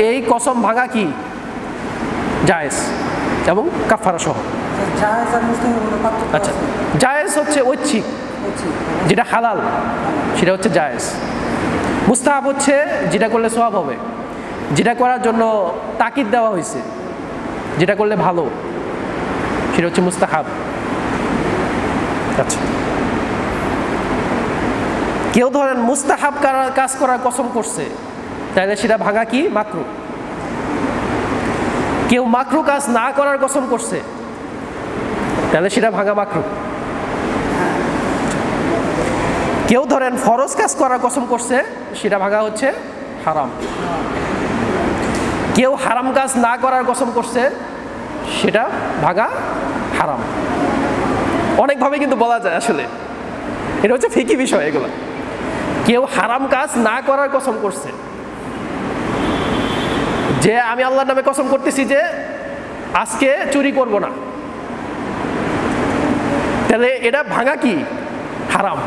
এই কসম ভাঙা কি? জায়েজ এবং কাফারা সহ। আচ্ছা, জায়েজ হচ্ছে ঐচ্ছিক, যেটা হালাল সেটা হচ্ছে জায়েজ। মুস্তাহাব হচ্ছে যেটা করলে সওয়াব হবে, যেটা করার জন্য তাকিদ দেওয়া হয়েছে, যেটা করলে ভালো, সেটা হচ্ছে মুস্তাহাব। আচ্ছা, কেউ ধরেন মুস্তাহাব কাজ করার কসম করছে তাহলে সেটা ভাঙা কি? মাকরু। কেউ মাকরু কাজ না করার কসম করছে তাহলে সেটা ভাঙা মাকরু। কেউ ধরেন ফরজ কাজ করার কসম করছে, সেটা ভাঙা হচ্ছে হারাম। কেউ হারাম কাজ না করার কসম করছে, সেটা ভাঙা হারাম। অনেকভাবে কিন্তু বলা যায় আসলে, এটা হচ্ছে ফিকি বিষয় এগুলো। কেউ হারাম কাজ না করার কসম করছে, যে আমি আল্লাহর নামে কসম করতেছি যে আজকে চুরি করব না, তাহলে এটা ভাঙা কি হারাম।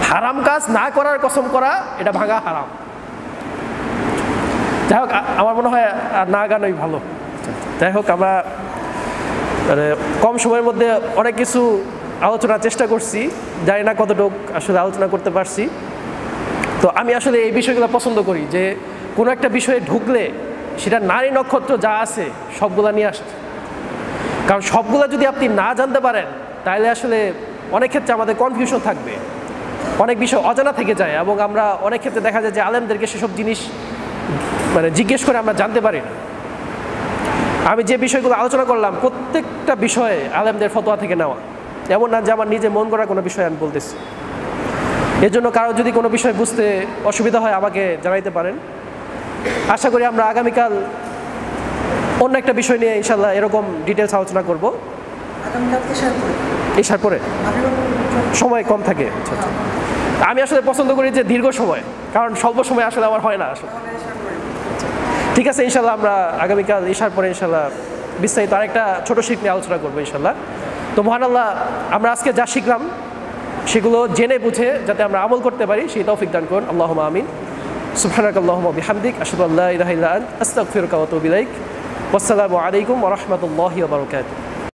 হারাম কাজ না করার কসম করা, এটা ভাঙা হারাম। যাই হোক, আমার মনে হয় আর না গানোই ভালো। যাই হোক, আমরা মানে কম সময়ের মধ্যে অনেক কিছু আলোচনার চেষ্টা করছি, জানি না কতটুকু আসলে আলোচনা করতে পারছি। তো আমি আসলে এই বিষয়গুলো পছন্দ করি, যে কোনো একটা বিষয়ে ঢুকলে সেটা নারী নক্ষত্র যা আছে সবগুলা নিয়ে আসে। কারণ সবগুলা যদি আপনি না জানতে পারেন, তাহলে আসলে অনেক ক্ষেত্রে আমাদের কনফিউশন থাকবে, অনেক বিষয় অজানা থেকে যায়, এবং আমরা অনেক ক্ষেত্রে দেখা যায় যে আলেমদেরকে সেসব জিনিস মানে জিজ্ঞেস করে আমরা জানতে পারি না। আমি যে বিষয়গুলো আলোচনা করলাম প্রত্যেকটা বিষয়ে আলেমদের ফতোয়া থেকে নেওয়া, এমন না যে আমার নিজে মন করা কোনো বিষয় আমি বলতেছি। এর জন্য কারো যদি কোনো বিষয় বুঝতে অসুবিধা হয় আমাকে জানাইতে পারেন। আশা করি আমরা আগামীকাল অন্য একটা বিষয় নিয়ে ইনশাল্লাহ এরকম ডিটেলস আলোচনা করব। এশার পরে সময় কম থাকে। আচ্ছা আচ্ছা, আমি আসলে পছন্দ করি যে দীর্ঘ সময়, কারণ স্বল্প সময় আসলে আমার হয় না আসলে। ঠিক আছে, ইনশাল্লাহ আমরা আগামীকাল এশার পরে ইনশাল্লাহ বিস্তারিত আরেকটা ছোটো শিখ নিয়ে আলোচনা করবো ইনশাল্লাহ। তো মহান আল্লাহ আমরা আজকে যা শিখলাম সেগুলো জেনে বুঝে যাতে আমরা আমল করতে পারি, সেই তৌফিক দান করুন। আল্লাহুম্মা আমিন। সুবহানাকাল্লাহুম্মা ওয়া বিহামদিক, আশহাদু আল্লা ইলাহা ইল্লা আনতা, আস্তাগফিরুকা ওয়া আতুবু ইলাইক। ওয়াসসালামু আলাইকুম ওয়া রাহমাতুল্লাহি ওয়া বারাকাতুহু।